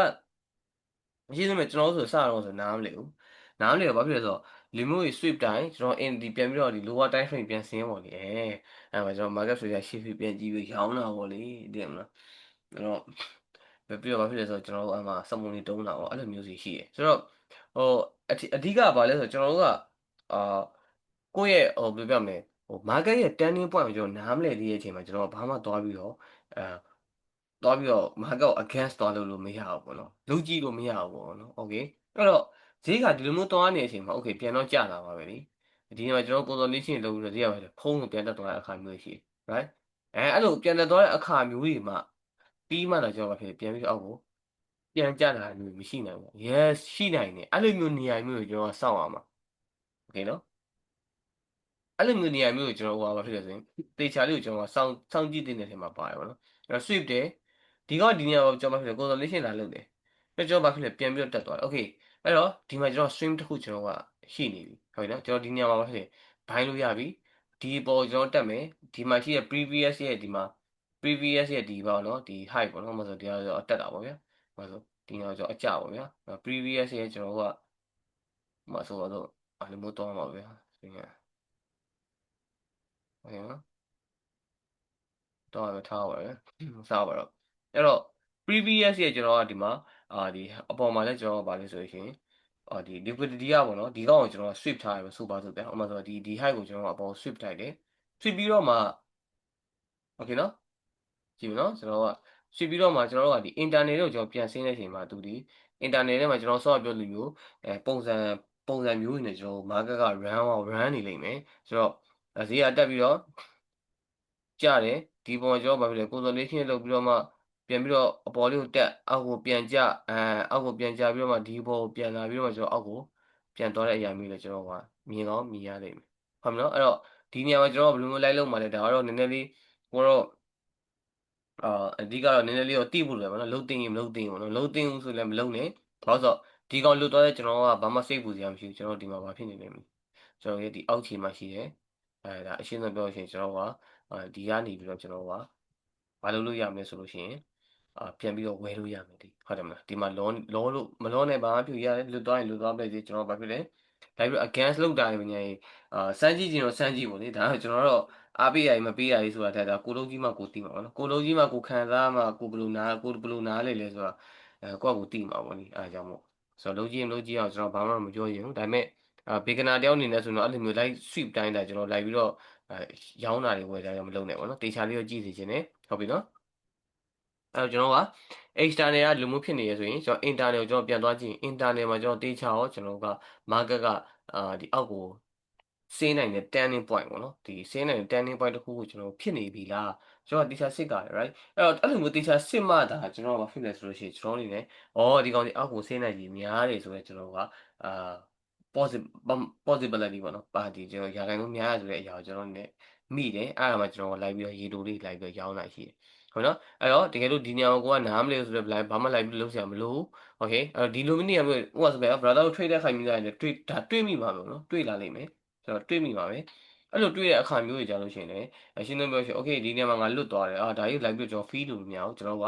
မရှိသမဲ့ကျွန်တော်တို့ဆိုစတော့ဆိုနားမလဲဘူးနားမလဲတော့ဘာဖြစ်လဲဆိုတော့လူမျိုးကြီး sweep တိုင်းကျွန်တော် in ဒီပြန်ပြီးတော့ဒီ lower time frame ပြန်ဆင်းပေါ့လေအဲ့မှာကျွန်တော် market ဆိုရ shift ပြန်ကြည့်ပြီးရောင်းတာပေါ့လေတည်မလားအဲ့တော့ပြီးတော့ဘာဖြစ်လဲဆိုတော့ကျွန်တော်တို့အမှစက်မုံတွေတုံးတာပေါ့အဲ့လိုမျိုးစီရှိတယ်ဆိုတော့ဟိုအဓိကဘာလဲဆိုတော့ကျွန်တော်တို့ကအာကိုယ့်ရဲ့ဘယ်လိုပြောမလဲmarket ရဲ့ turning point ကိုကျွန်တော်နားမလည်သေးတဲ့အချိန်မှာကျွန်တော်ဘာမှသွားပြီးတော့အဲသွားပြီးတော့ market ကို against သွားလို့မရဘူးပေါ့နော်လုံးကြည့်လို့မရဘူးပေါ့နော် okay အဲ့တော့ဈေးကဒီလိုမျိုးသွားနေတဲ့အချိန်မှာ okay ပြန်တော့ကျလာပါပဲလေဒီနေ့မှာကျွန်တော် consolidation လုပ်ပြီးတော့ဈေးကပဲဖုံးကိုပြန်တက်သွားတဲ့အခါမျိုးရှိတယ် right အဲ့လိုပြန်တက်သွားတဲ့အခါမျိုးတွေမှာပြီးမှတော့ကျွန်တော်ဘာဖြစ်ပြန်ပြီးတော့အောက်ကိုပြန်ကျလာတာမျိုးမရှိနိုင်ဘူး yes ရှိနိုင်တယ်အဲ့လိုမျိုးနေရာမျိုးကိုကျွန်တော်ကစောင့်ရမှာ okay နော် အဲ့လိုမျိုးနေရာမျိုးကိုကျွန်တော်ဘာဖြစ်လဲဆိုရင်တေချာလေးကိုကျွန်တော်စောင့်ကြည့်တဲ့နေရာမှာပါတယ်ဗောနော်အဲ့တော့ sweep တယ်ဒီနေရာမှာကျွန်တော်ဘာဖြစ်လဲ consolidation လာလုပ်တယ်အဲ့ကျွန်တော်ဘာဖြစ်လဲပြန်ပြီးတော့တက်သွားတယ် okay အဲ့တော့ဒီမှာကျွန်တော် stream တစ်ခုကျွန်တော်ကရှိနေပြီဟုတ်ပြီနော်ကျွန်တော်ဒီနေရာမှာဘာဖြစ်လဲ buy လို့ရပြီဒီပေါ်ကျွန်တော်တက်မယ်ဒီမှာရှိတဲ့ previous ရဲ့ဒီမှာ previous ရဲ့ဒီပေါ့နော်ဒီ high ပေါ့နော်မဆိုဒီကတော့တက်တာပေါ့ဗျာမဆိုဒီနေရာကျွန်တော်အကျပေါ့ဗျာ previous ရဲ့ကျွန်တော်ကမဆိုတော့အဲ့လိုမျိုးတော့မှာဗျာဒီကဟုတ်ကဲ့နော် တော့ထားပါမယ်စားပါတော့အဲ့တော့ previous ရဲ့ကျွန်တော်ကဒီမှာဒီအပေါ်မှာလည်းကျွန်တော်ကဗာလဲဆိုရင်ဒီ liquidity ကပေါ့နော်ဒီကောင်ကိုကျွန်တော်က sweep ထားရပဲဆိုပါစို့ဗျာဥပမာဆိုဒီ high ကိုကျွန်တော်ကအပေါ် sweep ထားတယ် sweep ပြီးတော့မှ okay နော်ကြည့်ပြီနော်ကျွန်တော်က sweep ပြီးတော့မှကျွန်တော်တို့ကဒီ internet ကိုကျွန်တော်ပြန်ဆင်းတဲ့အချိန်မှာသူဒီ internet ထဲမှာကျွန်တော်ဆော့ပြောလူမျိုးပုံစံမျိုးနေကျွန်တော် market က run နေလိမ့်မယ်ဆိုတော့ဈေးကတက်ပြီးတော့ကျတယ် ဒီပုံကကျွန်တော်ဘာဖြစ်လဲ consolidation လုပ်ပြီးတော့မှပြန်ပြီးတော့အပေါ်လေးကိုတက်အောက်ကိုပြန်ကျအောက်ကိုပြန်ကျပြီးတော့မှဒီဘောကိုပြန်လာပြီးတော့မှကျွန်တော်အောက်ကိုပြန်သွားတဲ့အရာမျိုးလေကျွန်တော်ကမြင်ကောင်းမြင်ရလိမ့်မယ်ဟုတ်မလားအဲ့တော့ဒီနေရာမှာကျွန်တော်ဘယ်လိုမျိုးလိုက်လုပ်မှလဲဒါကတော့နည်းနည်းလေးကိုတော့အာအဓိကတော့နည်းနည်းလေးတော့တိဖို့လိုတယ်ဗောနော်လုံးသိရင်မလုံးသိရင်ဗောနော်လုံးသိဘူးဆိုလည်းမလုံးနဲ့ဘာလို့ဆိုတော့ဒီကောင်လွတ်သွားတဲ့ကျွန်တော်ကဘာမှစိတ်ပူစရာမရှိဘူးကျွန်တော်ဒီမှာဘာဖြစ်နေလဲမသိကျွန်တော်ရဲ့ဒီအောက်ခြေမှာရှိတယ်ဒါအရှင်းဆုံးပြောလို့ရှိရင်ကျွန်တော်ကဒီကနေပြီးတော့ကျွန်တော်ကဘာလုပ်လို့ရမလဲဆိုလို့ရှိရင်ပြန်ပြီးတော့ဝယ်လို့ရမယ်ဒီဟုတ်တယ်မလားဒီမှာလောလို့မလောနဲ့ဘာမှပြုရတယ်လွတ်သွားရင်လွတ်သွားပဲလေကျွန်တော်ဘာဖြစ်လဲလိုက်ပြီး against လောက်တာနေရင်စမ်းကြည့်ခြင်းတော့စမ်းကြည့်ပေါ့လေဒါတော့ကျွန်တော်တော့အားပေးရည်မပေးရည်ဆိုတာတဲ့ဒါကိုလုံးကြီးမှကိုသိမှာပေါ့နော်ကိုလုံးကြီးမှကိုခံစားမှကိုဘယ်လိုနားလေလဲဆိုတာကိုယ့်ကိုသိမှာပေါ့လေအားကြောင့်မို့ဆိုတော့လုံးကြီးအောင်ကျွန်တော်ဘာမှမပြောရင်ဘူးဒါပေမဲ့ဘေကနာတယောက်အနေနဲ့ဆိုတော့အဲ့လိုမျိုး live sweep တိုင်းတာကျွန်တော်လိုက်ပြီးတော့ရောင်းတာတွေဝယ်တာရောမလုပ်နဲ့ပေါ့နော်တေချာလေးတော့ကြည့်စီခြင်းနဲ့ဟုတ်ပြီနော်အဲ့တော့ကျွန်တော်က external ကလူမှုဖြစ်နေရဆိုရင်ကျွန်တော် internal ကိုကျွန်တော်ပြန်သွားကြည့်ရင် internal မှာကျွန်တော်တေချာရောကျွန်တော်က market ကဒီအောက်ကိုစေးနိုင်တဲ့ turning point ပေါ့နော်ဒီစေးနိုင်တဲ့ turning point တစ်ခုကိုကျွန်တော်ဖြစ်နေပြီလားကျွန်တော်တေချာစစ်ကြတယ် right အဲ့တော့အဲ့လိုမျိုးတေချာစစ်မှဒါကျွန်တော်ကဘာဖြစ်လဲဆိုလို့ရှိရင်ကျွန်တော်အနေနဲ့ဒီကောင်ဒီအောက်ကိုစေးနိုင်ကြီးများတယ်ဆိုတော့ကျွန်တော်ကအာ possible possibility ပေါ့နော်ပါတီကျွန်တော်ရာခိုင်နှုန်းများရဆိုတဲ့အရာကိုကျွန်တော်အနေနဲ့မိတယ်အဲ့ဒါမှကျွန်တော်လိုက်ပြီးတော့ရေတိုလေးလိုက်ပြီးတော့ရောင်းလိုက်ရှိတယ်ဟုတ်နော်အဲ့တော့တကယ်လို့ဒီနေရာကိုကနားမလဲဆိုတော့ဘာမှလိုက်ပြီးလုပ်စရာမလိုဘူးโอเคအဲ့တော့ဒီလိုမျိုးနေရာမျိုးဟိုဆိုပဲ brother ကို trade တဲ့ခိုင်မျိုးရတယ်တွေ့မိမှာပေါ့နော်တွေ့လာလိမ့်မယ်ဆိုတော့တွေ့မိမှာပဲအဲ့လိုတွေ့တဲ့အခါမျိုးတွေကြာလို့ရှိရင်လည်းရှင်းသုံးပြောရှင် okay ဒီနေရာမှာငါလွတ်သွားတယ်ဒါကြီးလိုက်ပြီးတော့ကျွန်တော် feel လို့မရဘူးကျွန်တော်က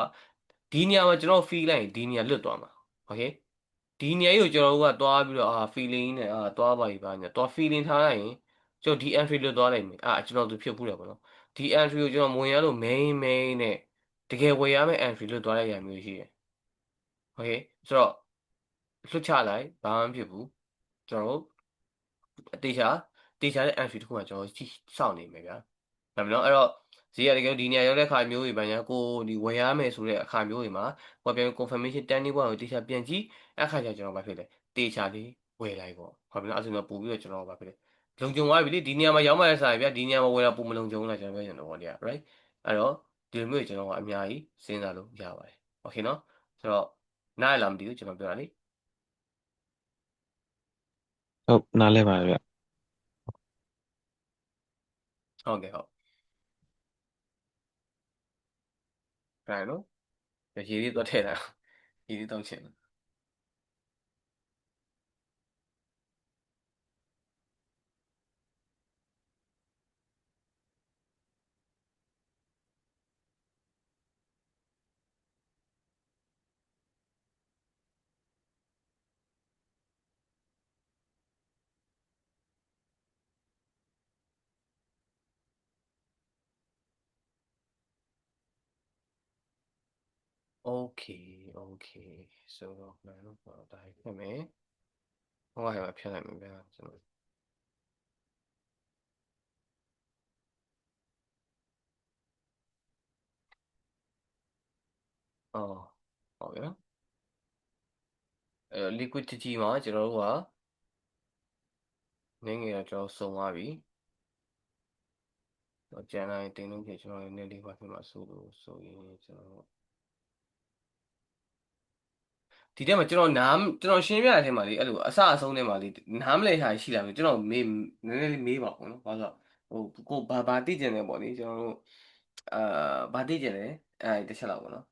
ဒီနေရာမှာကျွန်တော် feel လိုက်ရင်ဒီနေရာလွတ်သွားမှာโอเคဒီနေရာကြီးကိုကျွန်တော်တို့ကသွားပြီးတော့feeling နဲ့သွားပါပြီပါညာသွား feeling ထားလိုက်ရင်ကျွန်တော်ဒီ entry လွတ်သွားလိုက်မယ်ကျွန်တော်သူဖြစ်ဘူးတယ်ပေါ့နော်ဒီ entry ကိုကျွန်တော်မဝင်ရလို့ main နဲ့တကယ်ဝယ်ရမယ့် entry လွတ်သွားတဲ့နေရာမျိုးရှိတယ်โอเคဆိုတော့လွတ်ချလိုက်ဘာမှမဖြစ်ဘူးကျွန်တော်တို့တေချာတဲ့ entry တစ်ခုကကျွန်တော်စောင့်နေမယ်ဗျာဒါမလို့အဲ့တော့ဈေးရတကယ်ဒီနေရာရောက်တဲ့အခါမျိုးတွေပါညာကိုဒီဝယ်ရမယ်ဆိုတဲ့အခါမျိုးတွေမှာဟိုပြန် confirmation တန်းနေဘွားကိုတေချာပြန်ကြည့်အခါကျကျွန်တော်ဘာဖြစ်လဲတေချာလေးဝယ်လိုက်ပေါ့ဟုတ်ပြီနော်အဲ့ဆိုတော့ပို့ပြီးတော့ကျွန်တော်ဘာဖြစ်လဲလုံခြုံသွားပြီလေဒီနေရာမှာရောက်မှလည်းစားရဗျာဒီနေရာမှာဝယ်တာပုံမလုံခြုံဘူးလားကျွန်တော်ပြောချင်တော့ဗောဗျာ right အဲ့တော့ဒီလိုမျိုးကျွန်တော်ကအများကြီးစဉ်းစားလို့ရပါတယ်โอเคနော်ဆိုတော့နားရလားမသိဘူးကျွန်တော်ပြောတာလေဟုတ်နားလဲပါတယ်ဗျဟုတ်ကဲ့ဟုတ်ခိုင်းနော်ရေလေးတော့ထည့်တာရေလေးတောက်ချင်โอเคโอเคဆိုတော့နိုင်တော့ဒါဖြစ်မယ်ဟောရမှာဖြတ်လိုက်မယ်ဗျာကျွန်တော်အော်ဟုတ်ပြီနော်liquidity မှာကျွန်တော်တို့ကနည်းငယ်တော့ကျွန်တော်စုံသွားပြီတော့ကျန်တိုင်းတင်လို့ဖြစ်ကျွန်တော်လည်းနည်းလေးပါဖြစ်မှာဆိုရင်ကျွန်တော်ဒီထဲမှာကျွန်တော်ရှင်းပြတဲ့အထဲမှာလေအဲ့လိုအစအဆုံးထဲမှာလေနားမလည်တာရှိလာပြီကျွန်တော်မေးနည်းနည်းလေးမေးပါဦးနော်ဘာလို့ဟိုကိုဘာသိကျင်လဲပေါ့လေကျွန်တော်တို့အာဘာသိကျင်လဲတစ်ချက်လောက်ပေါ့နော်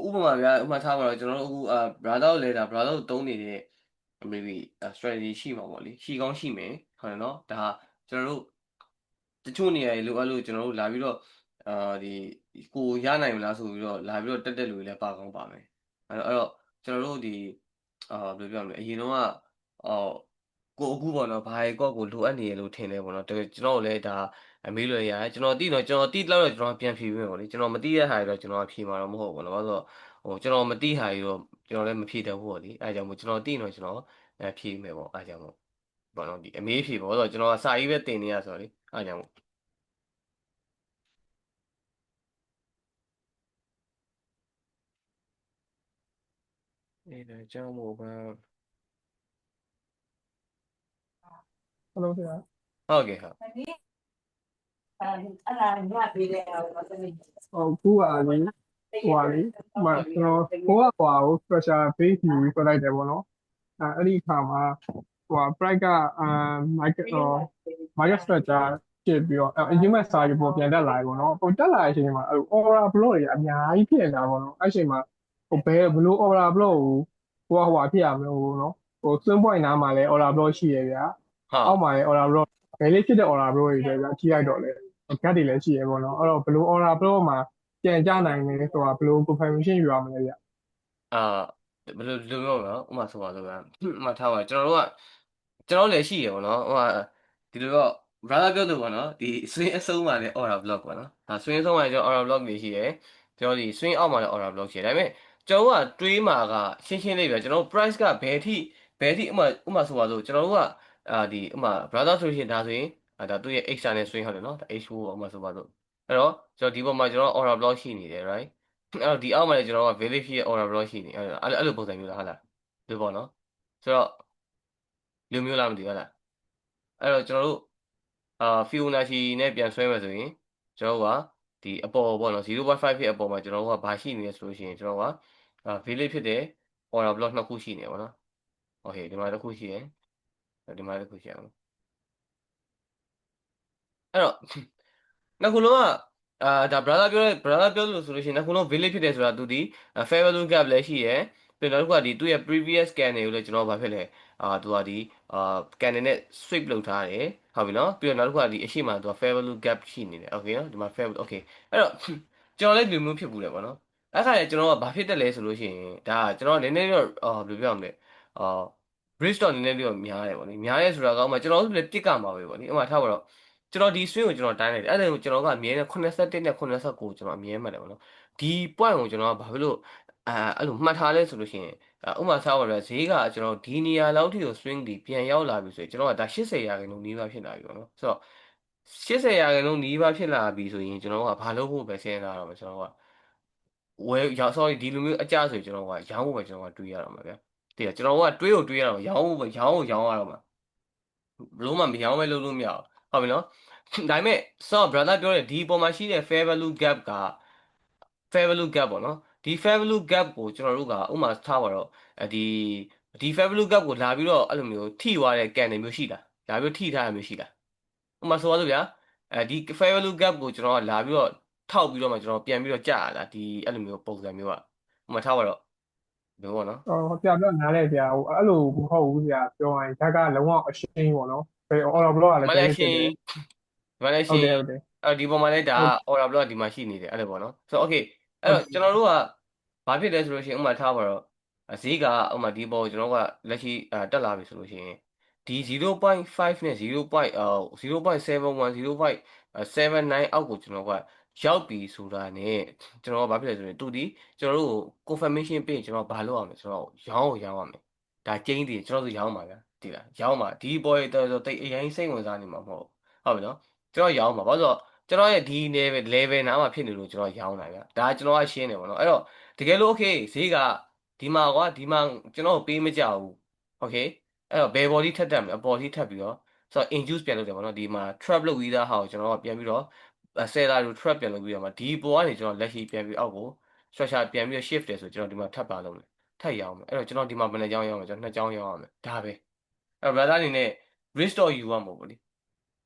ဥပမာဗျာဥပမာထားပါတော့ကျွန်တော်တို့အခုbrother ကိုလဲတာ brother ကိုတုံးနေတဲ့ maybe strategy ရှိမှာပေါ့လေရှိကောင်းရှိမယ်ဟုတ်တယ်နော်ဒါကျွန်တော်တို့တချို့နေရာတွေလိုအပ်လို့ကျွန်တော်တို့လာပြီးတော့ဒီကိုရနိုင်မလားဆိုပြီးတော့လာပြီးတော့တက်လူတွေလည်းပါကောင်းပါမယ်အဲ့တော့ကျွန်တော်တို့ဒီဘယ်လိုပြောမလဲအရင်တော့ကအော်ကိုအခုပေါ့နော်ဘာကိုလိုအပ်နေရလို့ထင်တယ်ပေါ့နော်တကယ်ကျွန်တော်လည်းဒါအမေးလို့ရတယ်ကျွန်တော်သိတော့ကျွန်တော်သိတော့ကျွန်တော်ပြန်ဖြေပေးမယ်ပေါ့လေကျွန်တော်မသိတဲ့ဟာတွေတော့ကျွန်တော်ဖြေမှာတော့မဟုတ်ဘူးပေါ့နော်ဘာလို့ဆိုတော့ကျွန်တော်မသိဟာတွေတော့ကျွန်တော်လည်းမဖြေတတ်ဘူးပေါ့လေအဲဒါကြောင့်မို့ကျွန်တော်သိတော့ကျွန်တော်ဖြေမယ်ပေါ့အဲဒါကြောင့်မို့ဘောနော်ဒီအမေးဖြေပေါ့ဆိုတော့ကျွန်တော်ကစာရေးပဲတင်နေရဆိုတော့လေအဲဒါကြောင့်မို့ အေးဒါကြောင့်မို့ပါဘယ်လိုဖြစ်လဲဟုတ်ကဲ့ဟုတ်အဲ့ဒါညပေးတဲ့ဟာကိုသမီးဟုတ်ခုကလေဟိုဟာလေမကျွန်တော်ဟိုကဟွာကို pressure base ယူပြီးပြလိုက်တယ်ပေါ့နော်အဲ့ဒီအခါမှာဟိုဟာ price ကmarket market structure ဖြစ်ပြီးတော့instrument size ပေါ်ပြန်တက်လာပြီပေါ့နော်ပုံတက်လာတဲ့အချိန်မှာအဲ့ aura block တွေအများကြီးဖြစ်နေတာပေါ့နော်အဲ့အချိန်မှာဟိုဘယ်လို aura block ကိုဟိုဟာဖြစ်ရမလို့နော်ဟို swing point နားမှာလဲ aura block ရှိရဗျာဟာအောက်မှာလဲ aura block ဘယ်လေးဖြစ်တဲ့ aura block တွေလဲဗျာကြီးလိုက်တော့လဲ gap တွေလည်းရှိရပေါ့နော်အဲ့တော့ဘယ်လို aura block မှာပြန်ကြနိုင်လဲဆိုတာဘယ်လို confirmation ယူရမလဲဗျာအာဘယ်လိုပြောမလဲဥပမာဆိုပါတော့ဗျာဥပမာထားပါကျွန်တော်လည်းရှိရပေါ့နော်ဥပမာဒီလိုတော့ brother ပြောသူပေါ့နော်ဒီ swing အဆုံးမှာလည်း aura block ပေါ့နော်ဒါ swing အဆုံးမှာကျွန်တော် aura block တွေရှိတယ်ကျွန်တော်ဒီ swing အောက်မှာလည်း aura block ရှိတယ်ဒါပေမဲ့ကျွန်တော်ကတွေးမှာကရှင်းရှင်းလေးပဲကျွန်တော် price ကဘယ်ထိဥပမာဆိုပါဆိုကျွန်တော်တို့ကဒီဥပမာ brother ဆိုရှင်ဒါဆိုရင်ဒါသူ့ရဲ့ extra နဲ့ swing ဟုတ်တယ်နော်ဒါ H4 ဥပမာဆိုပါဆိုအဲ့တော့ကျွန်တော်ဒီပေါ်မှာကျွန်တော် aura block ရှိနေတယ် right အဲ့တော့ဒီအောက်မှာလည်းကျွန်တော်က village ရဲ့ aura block ရှိနေအဲ့လိုပုံစံမျိုးလားဟုတ်လားဒီပေါ့နော်ဆိုတော့လူမျိုးလားမသိဘူးဟုတ်လားအဲ့တော့ကျွန်တော်တို့Fibonacci နဲ့ပြန်ဆွဲမယ်ဆိုရင်ကျွန်တော်တို့ကဒီအပေါ်ပေါ့နော်0.5ဖြစ်အပေါ်မှာကျွန်တော်တို့ကဘာရှိနေလဲဆိုလို့ရှိရင်ကျွန်တော်ကvillage ဖြစ်တဲ့ aura block နှစ်ခုရှိနေပါတော့โอเคဒီမှာတစ်ခုရှိတယ်ဒီမှာတစ်ခုရှိအောင်အဲ့တော့နှစ်ခုလုံးကဒါ brother ပြောလို့ဆိုလို့ရှိရင်နှစ်ခုလုံး village ဖြစ်တယ်ဆိုတာသူဒီ fair value gap လည်းရှိရယ်ပြီးတော့နောက်တစ်ခုကဒီသူ့ရဲ့ previous scan တွေကိုလည်းကျွန်တော်ဘာဖြစ်လဲသူကဒီscan တွေနဲ့ sweep လုပ်ထားတယ်ဟုတ်ပြီနော်ပြီးတော့နောက်တစ်ခုကဒီအရှိမသူက fair value gap ရှိနေတယ် okay နော်ဒီမှာ fair okay အဲ့တော့ကျွန်တော်လည်းဒီလိုမျိုးဖြစ်ဘူးလေပေါ့နော်အဲ့ခါကျကျွန်တော်ကဘာဖြစ်တက်လဲဆိုလို့ရှိရင်ဒါကျွန်တော်နည်းနည်းတော့ဘယ်လိုပြောရမလဲအာ bridge တော့နည်းနည်းလေးတော့များတယ်ပေါ့နိများရဲဆိုတာကောင်းမှကျွန်တော်တို့လည်းတစ်ကမှာပဲပေါ့နိဥပမာထားပါတော့ကျွန်တော်ဒီ swing ကိုကျွန်တော်တိုင်းလိုက်တယ်အဲ့ဒါကိုကျွန်တော်ကအမြဲတမ်း81နဲ့89ကျွန်တော်အမြဲမှတ်တယ်ပေါ့နော်ဒီ point ကိုကျွန်တော်ကဘာဖြစ်လို့အဲ့လိုမှတ်ထားလဲဆိုလို့ရှိရင်ဥပမာထားပါတော့ဈေးကကျွန်တော်ဒီနေရာလောက်ထိကို swing ဒီပြန်ရောက်လာပြီဆိုရင်ကျွန်တော်ကဒါ80ရာခိုင်နှုန်းနီးပါးဖြစ်လာပြီပေါ့နော်ဆိုတော့80ရာခိုင်နှုန်းနီးပါးဖြစ်လာပြီဆိုရင်ကျွန်တော်ကဘာလုပ်ဖို့ပဲစဉ်းစားရတော့မှာကျွန်တော်ကဝယ်ရော sorry ဒီလိုမျိုးအကြဆိုရင်ကျွန်တော်ကရောင်းဖို့ပဲကျွန်တော်ကတွေးရတော့မှာဗျာတကယ်ကျွန်တော်ကတွေးရတော့ရောင်းဖို့ပဲရောင်းကိုရောင်းရတော့မှာဘလို့မှမရောင်းမဲလုပ်လို့မရဘူးဟုတ်ပြီနော်ဒါပေမဲ့ so brother ပြောတဲ့ဒီအပေါ်မှာရှိတဲ့ fair value gap က fair value gap ပေါ့နော်ဒီ fair value gap ကိုကျွန်တော်တို့ကဥပမာထားပါတော့ဒီ fair value gap ကိုလာပြီးတော့အဲ့လိုမျိုးထိသွားတဲ့ကန်တွေမျိုးရှိတာလာပြီးထိထားရမျိုးရှိတာဥပမာဆိုပါစို့ဗျာဒီ fair value gap ကိုကျွန်တော်ကလာပြီးတော့ထောက်ပြီးတော့မှကျွန်တော်ပြန်ပြီးတော့ကြာရတာဒီအဲ့လိုမျိုးပုံစံမျိုးကဥပမာထားပါတော့ဒီပေါ့နော်ဟိုပြပြနားလဲဗျာဟိုအဲ့လိုမဟုတ်ဘူးဗျာပြောရင်ဓာတ်ကလုံးဝအရှင်းပေါ့နော်ဘယ် aura block ကဒီလည်းမှာလည်းရှင်ဘယ်လေးဖြစ်တယ်ဒီမှာလည်းဟုရှင်တ်တယ်ဟုတ်တယ်ဒီပေါ်မှာလည်းဒါ ဟုတ် order block ဒီမှာရှိနေတယ်အဲ့လိုပေါ့နော်ဆိုတော့ okay အဲ့ဟုတ်တော့ကျွန်တော်တို့ကဘာဖြစ်လဲဆိုလို့ရှိရင်ဥပမာထားပါတော့ဈေးကဥပမာဒီပေါ်ကိုကျွန်တော်ကလက်ရှိတက်လာပြီဆိုလို့ရှိရင်ဒီ0.5နဲ့0.71 0.79အောက်ကိုကျွန်တော်ကရောက်ပြီဆိုတာနဲ့ကျွန်တော်ကဘာဖြစ်လဲဆိုရင်သူဒီကျွန်တော်တို့ကို confirmation ပေးရင်ကျွန်တော်ဘာလုပ်ရမလဲကျွန်တော်ရောင်းရမယ်ဒါကျင်းတည်ကျွန်တော်တို့ရောင်းပါဗျာဒီလားရောင်းပါဒီပေါ်ရတော့တိတ်အရင်စိတ်ဝင်စားနေမှာမဟုတ်ဟုတ်ပြီနော်ကျွန်တော်ရောင်းပါဘာလို့ဆိုတော့ကျွန်တော်ရဲ့ဒီ level နားမှာဖြစ်နေလို့ကျွန်တော်ရောင်းတာဗျာဒါကျွန်တော်ကရှင်းတယ်ပေါ့နော်အဲ့တော့တကယ်လို့ okay ဈေးကဒီမှာကွာဒီမှာကျွန်တော်ပေးမကြဘူး okay အဲ့တော့ဘယ်ပေါ်ထိထက်တက်မလဲအပေါ်ထိထက်ပြီးတော့ဆိုတော့ induce ပြန်လုပ်တယ်ပေါ့နော်ဒီမှာ trap လုပ်ပြီးသားဟာကိုကျွန်တော်ကပြန်ပြီးတော့seller ကို trap ပြန်လုပ်ပြီးတော့မှဒီပေါ်ကနေကျွန်တော်လက်ရှိပြန်ပြီးအောက်ကို structure ပြန်ပြီးတော့ shift တယ်ဆိုကျွန်တော်ဒီမှာထပ်ပါလုပ်တယ်ထပ်ရောင်းမယ်အဲ့တော့ကျွန်တော်ဒီမှာဘယ်နှကြောင်းရောင်းမလဲကျွန်တော်နှစ်ကြောင်းရောင်းရမယ်ဒါပဲအဲ့တော့ brother အနေနဲ့ risk တော့ယူရမှာပေါ့လေ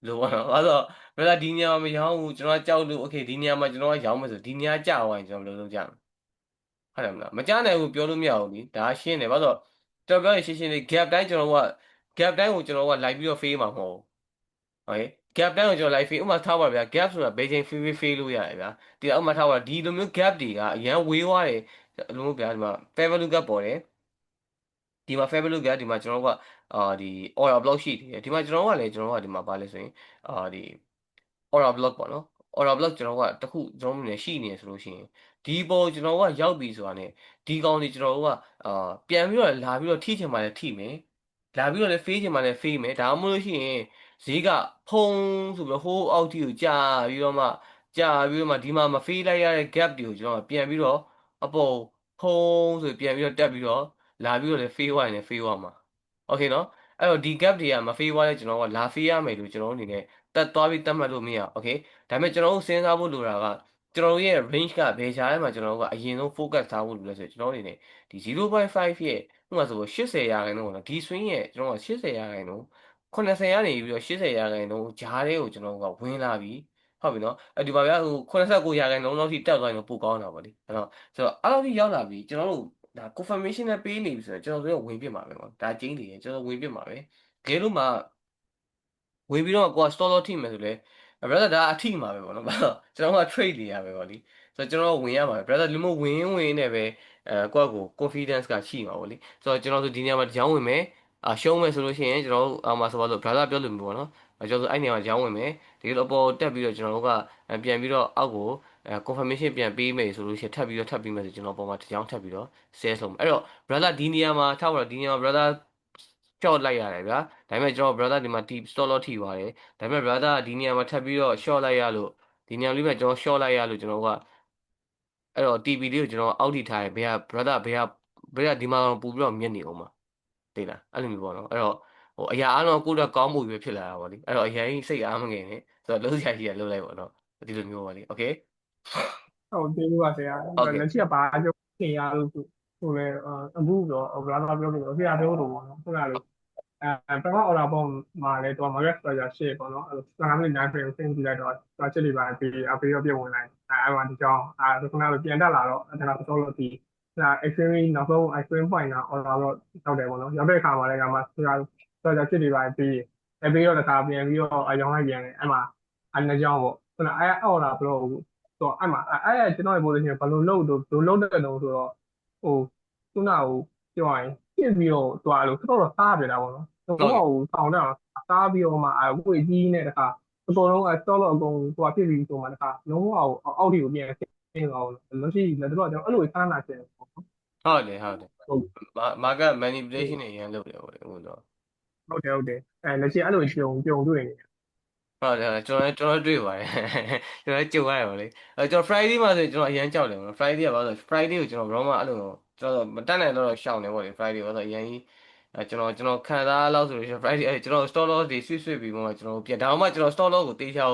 လို့ပါတော့အဲ့တော့ brother ဒီနေရာမှာမရောင်းဘူးကျွန်တော်ကြောက်လို့ okay ဒီနေရာမှာကျွန်တော်ကရောင်းမယ်ဆိုဒီနေရာကျသွားရင်ကျွန်တော်ဘယ်လိုလုပ်ကြမလဲဟုတ်တယ်မလားမကြနိုင်ဘူးပြောလို့မရဘူးလीဒါရှင်းတယ်ဘာလို့ကျွန်တော်ပြောရင်ရှင်းရှင်းလေး gap တိုင်းကျွန်တော်က gap တိုင်းကိုကျွန်တော်ကလိုက်ပြီးတော့ fail မှာမဟုတ်ဘူးโอเค gap တိုင်းကိုကျွန်တော် like fail ဥပမာထားပါဗျာ gap ဆိုတာဘယ်ချိန် fail လို့ရတယ်ဗျာဒီဥပမာထားပါဒီလိုမျိုး gap တွေကအရန်ဝေးသွားတယ်လိုမျိုးဗျာဒီမှာ fair value gap ပေါ်တယ်ဒီမှာ fair value gap ဒီမှာကျွန်တော်တို့ကဒီ order block ရှိတယ်ဒီမှာကျွန်တော်တို့ကလည်းကျွန်တော်တို့ကဒီမှာပါလဲဆိုရင်ဒီ order block ပေါ့နော် order block ကျွန်တော်ကတခုကျွန်တော်မြင်ရှိနေဆိုလို့ရှိရင်ဒီပေါ်ကျွန်တော်ကရောက်ပြီဆိုတာ ਨੇ ဒီကောင်ကြီးကျွန်တော်တို့ကပြန်ပြီးတော့လာပြီးတော့ထိချင်မှလည်းထိမယ်လာပြီးတော့လည်း ဖေးချင်မှလည်းဖေးမယ်ဒါမှမဟုတ်လို့ရှိရင်ဈေးကဖုံးဆိုပြီးတော့ဟိုးအောက်ထိကိုကြာပြီးတော့မှဒီမှာမဖေးလိုက်ရတဲ့ gap တွေကိုကျွန်တော်ကပြန်ပြီးတော့အပေါ်ဖုံးဆိုပြန်ပြီးတော့တက်ပြီးတော့ လာပြီးတော့လည်း fail ရရင်လည်း fail ရမှာโอเคเนาะအဲ့တော့ဒီ gap တွေကမ fail ရလဲကျွန်တော်ကလာ fail ရမယ်လို့ကျွန်တော်အနေနဲ့တက်သွားပြီးတတ်မှတ်လို့မရโอเคဒါပေမဲ့ကျွန်တော်တို့စဉ်းစားဖို့လိုတာကကျွန်တော်ရဲ့ range ကဘယ်ခြားထဲမှာကျွန်တော်တို့ကအရင်ဆုံး focus ထားဖို့လိုလဲဆိုရင်ကျွန်တော်အနေနဲ့ဒီ0.5ရဲ့ဥပမာဆို80ရာခိုင်နှုန်းပေါ့နော်ဒီ swing ရဲ့ကျွန်တော်က80ရာခိုင်နှုန်း80ကနေပြီးတော့80ရာခိုင်နှုန်းဂျားတွေကိုကျွန်တော်ကဝင်လာပြီဟုတ်ပြီနော်ဒီပါဗျာဟို89ရာခိုင်နှုန်းလောက်ထိတက်သွားရင်တော့ပိုကောင်းတာပေါ့လေအဲ့တော့ဆိုတော့အဲ့လောက်ထိရောက်လာပြီကျွန်တော်တို့ဒါ confirmation နဲ့ပေးနေပြီဆိုတော့ကျွန်တော်တို့ဝင်ပြစ်မှာပဲပေါ့ဒါကျင်းနေရင်ကျွန်တော်ဝင်ပြစ်မှာပဲတကယ်လို့မှဝင်ပြီးတော့ကိုက stall loss ထိမယ်ဆိုလဲ brother ဒါအထိမှာပဲပေါ့နော်ကျွန်တော်က trade နေရပဲပေါ့လေဆိုတော့ကျွန်တော်ဝင်ရမှာပဲ brother လူမျိုးဝင်နေပဲကိုယ့်ကို confidence ကရှိမှာပေါ့လေဆိုတော့ကျွန်တော်တို့ဒီနေရာမှာကြောင်းဝင်မယ်ရှုံးမယ်ဆိုလို့ရှိရင်ကျွန်တော်တို့မှာဆိုပါတော့ brother ပြောလို့မျိုးပေါ့နော်ကျွန်တော်တို့အဲ့နေရာမှာကြောင်းဝင်မယ်ဒီလိုအပေါ်တက်ပြီးတော့ကျွန်တော်တို့ကပြန်ပြီးတော့အောက်ကိုconfirmation ပြန်ပေးမယ်ဆိုလို့ရှိရင်ထပ်ပြီးမယ်ဆိုကျွန်တော်ပေါ်မှာတစ်ကြောင်းထပ်ပြီးတော့ sales လုပ်မယ်အဲ့တော့ brother ဒီနေရာမှာထားပါတော့ဒီနေရာမှာ brother short လိုက်ရတယ်ဗျာဒါပေမဲ့ကျွန်တော် brother ဒီမှာ deep stop loss ထိပါတယ်ဒါပေမဲ့ brother ဒီနေရာမှာထပ်ပြီးတော့ short လိုက်ရလို့ဒီနေရာလေးမှာကျွန်တော် short လိုက်ရလို့ကျွန်တော်ကအဲ့တော့ TP လေးကိုကျွန်တော်အောက်ထိထားရင်ဘယ်က brother ဘယ်ကဒီမှာပူပြီးတော့မြက်နေအောင်မှာသိလားအဲ့လိုမျိုးပေါ့နော်အဲ့တော့ဟိုအရာအားလုံးကိုယ့်တော့ကောင်းမှုပဲဖြစ်လာတာပေါ့လေအဲ့တော့အရင်စိတ်အားမငယ်နဲ့ဆိုတော့လုံးစရာကြီးရလုံးလိုက်ပေါ့နော်ဒီလိုမျိုးပေါ့လေ okay ဟုတ်တယ်လို့ပါဆရာ ဟုတ်ကဲ့ လက်ရှိကဘာကြောင့်နေရလို့ဆိုလဲအခုတော့ဘလာလာပြောလို့ဆရာပြောလို့ပေါ့နော်ခုနကလိုပထမ order ပုံမှာလဲတော့ market structure ရှေ့ပေါ့နော်အဲ့15 minute time frame ဆင်းကြည့်လိုက်တော့တော့ချက်တွေပါပြီးအပေးတော့ပြဝင်လိုက်အဲ့မှာဒီကြောင်းခုနကလိုပြန်တက်လာတော့အဲ့ဒါတော့လို့ဒီဒါ extreme နောက်ဆုံး extreme point က order တော့ရောက်တယ်ပေါ့နော်ရောက်တဲ့အခါမှာလည်းကမှဆရာ structure ချက်တွေပါပြီးအပေးတော့တစ်ခါပြန်ပြီးတော့အယောင်းလိုက်ပြန်တယ်အဲ့မှာအဲ့နှစ်ကြောင်းပေါ့ခုနအဲ့ order ဘလို့ဆိုတော့အဲ့မှာအဲ့ကျွန်တော်ရဲ့ position ဘယ်လိုလုပ်တဲ့တုံးဆိုတော့ဟိုခုနကပြောရရင်ပြစ်ပြီးတော့တွားလို့တော်တော်စားပြတာပေါ့နော်တော့ဟိုတောင်းတော့စားပြီးတော့မှဝေကြီးနဲ့တခါအကုန်လုံးတော့တော့အကုန်ဟိုပြစ်ပြီးဆိုမှတခါလုံးဝအောက်ထိကိုပြန်ဆင်းသွားအောင်လို့ရှိလက်တော့ကျွန်တော်အဲ့လိုစားနာချင်ပေါ့ဟုတ်တယ်ဟုတ် market manipulation တွေရမ်းလုပ်တယ်ပေါ့လေဟုတ်တော့ ဟုတ်တယ်လက်ရှိအဲ့လိုကြုံတွေ့နေဟုတ်တယ်ကျွန်တော်တွေ့ပါတယ်ကျွန်တော်ကြုံရတယ်ဗောလေကျွန်တော် Friday မှာဆိုရင်ကျွန်တော်အရန်ကြောက်တယ်ဗော Friday ကဘာလို့လဲ Friday ကိုကျွန်တော်ဘယ်တော့မှအဲ့လိုကျွန်တော်မတက်နိုင်တော့ရှောင်နေဗောလေ Friday ဘာလို့အရန်ကြီးကျွန်တော်ခံစားလောက်ဆိုလို့ရှိရင် Friday ကျွန်တော် stop loss တွေဆွပြီးမှကျွန်တော်ပြန်ဒါမှကျွန်တော် stop loss ကိုတေချာ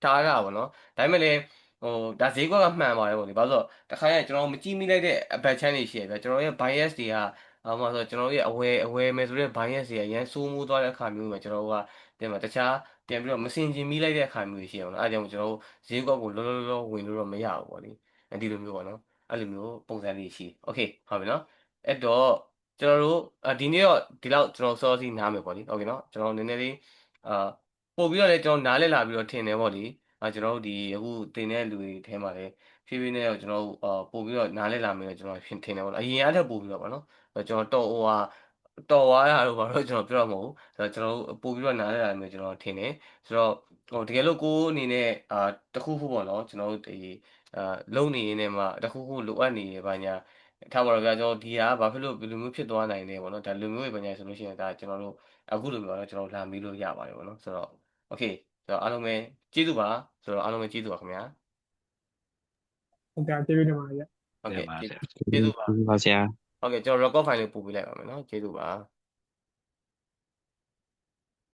ထားတာဗောနော်ဒါပေမဲ့လည်းဟိုဒါဈေးကွက်ကမှန်ပါတယ်ဗောလေဘာလို့ဆိုတော့တခါကျကျွန်တော်မကြည့်မိလိုက်တဲ့အဘတ်ချမ်းတွေရှိရဗျကျွန်တော်ရဲ့ bias တွေကမှဆိုကျွန်တော်ရဲ့အဝယ်မယ်ဆိုတဲ့ bias တွေကရန်စိုးမိုးသွားတဲ့အခါမျိုးမှာကျွန်တော်ကပြန်မှာတခြားပြန်ပြီးတော့မစင်ကျင်မိလိုက်တဲ့အခါမျိုးတွေရှိအောင်နော်အဲဒါကြောင့်ကျွန်တော်တို့ဈေးကွက်ကိုလောဝင်လို့တော့မရဘူးပေါ့လေဒီလိုမျိုးပေါ့နော်အဲ့လိုမျိုးပုံစံလေးရှိโอเคဟုတ်ပြီနော်အဲ့တော့ကျွန်တော်တို့ဒီနေ့တော့ဒီလောက်ကျွန်တော်စောစီနားမယ်ပေါ့လေโอเคနော်ကျွန်တော်နည်းနည်းလေးအာပို့ပြီးတော့လည်းကျွန်တော်နားလဲလာပြီးတော့ထင်တယ်ပေါ့လေကျွန်တော်တို့ဒီအခုတင်တဲ့လူတွေထဲမှာလည်းဖြည်းဖြည်းနဲ့တော့ကျွန်တော်တို့ပို့ပြီးတော့နားလဲလာမယ်ကျွန်တော်ထင်တယ်ပေါ့နော်အရင်အားထက်ပို့ပြီးတော့ပေါ့နော်ကျွန်တော်တော်ဟိုဟာတော်သွားတာတော့ဘာလို့ကျွန်တော်ပြောရမှာမဟုတ်ဘူးကျွန်တော်တို့ပို့ပြီးတော့နားလဲလာမယ်ကျွန်တော်ထင်တယ်ဆိုတော့ဟိုတကယ်လို့ကိုယ်အနေနဲ့တခုခုပေါ့နော်ကျွန်တော်တို့ဒီအာလုံနေနေမှာတခုခုလိုအပ်နေရပါညာထားပါတော့ဗျာကျွန်တော်ဒီဟာဘာဖြစ်လို့ဘယ်လိုမျိုးဖြစ်သွားနိုင်လဲပေါ့နော်ဒါလူမျိုးတွေပါညာဆိုလို့ရှိရင်ဒါကျွန်တော်တို့အခုလိုမျိုးတော့ကျွန်တော်လာမေးလို့ရပါတယ်ပေါ့နော်ဆိုတော့โอเคဆိုတော့အားလုံးပဲကျေးဇူးပါဆိုတော့အားလုံးပဲကျေးဇူးပါခင်ဗျာဟုတ်တယ်ကျေးဇူးတင်ပါတယ်ဟုတ်ကဲ့ပါတယ်ကျေးဇူးပါဒီပါဆရာဟုတ်ကဲ့ကျွန်တော် record file လေးပို့ပေးလိုက်ပါမယ်နော်ကျေးဇူးပါ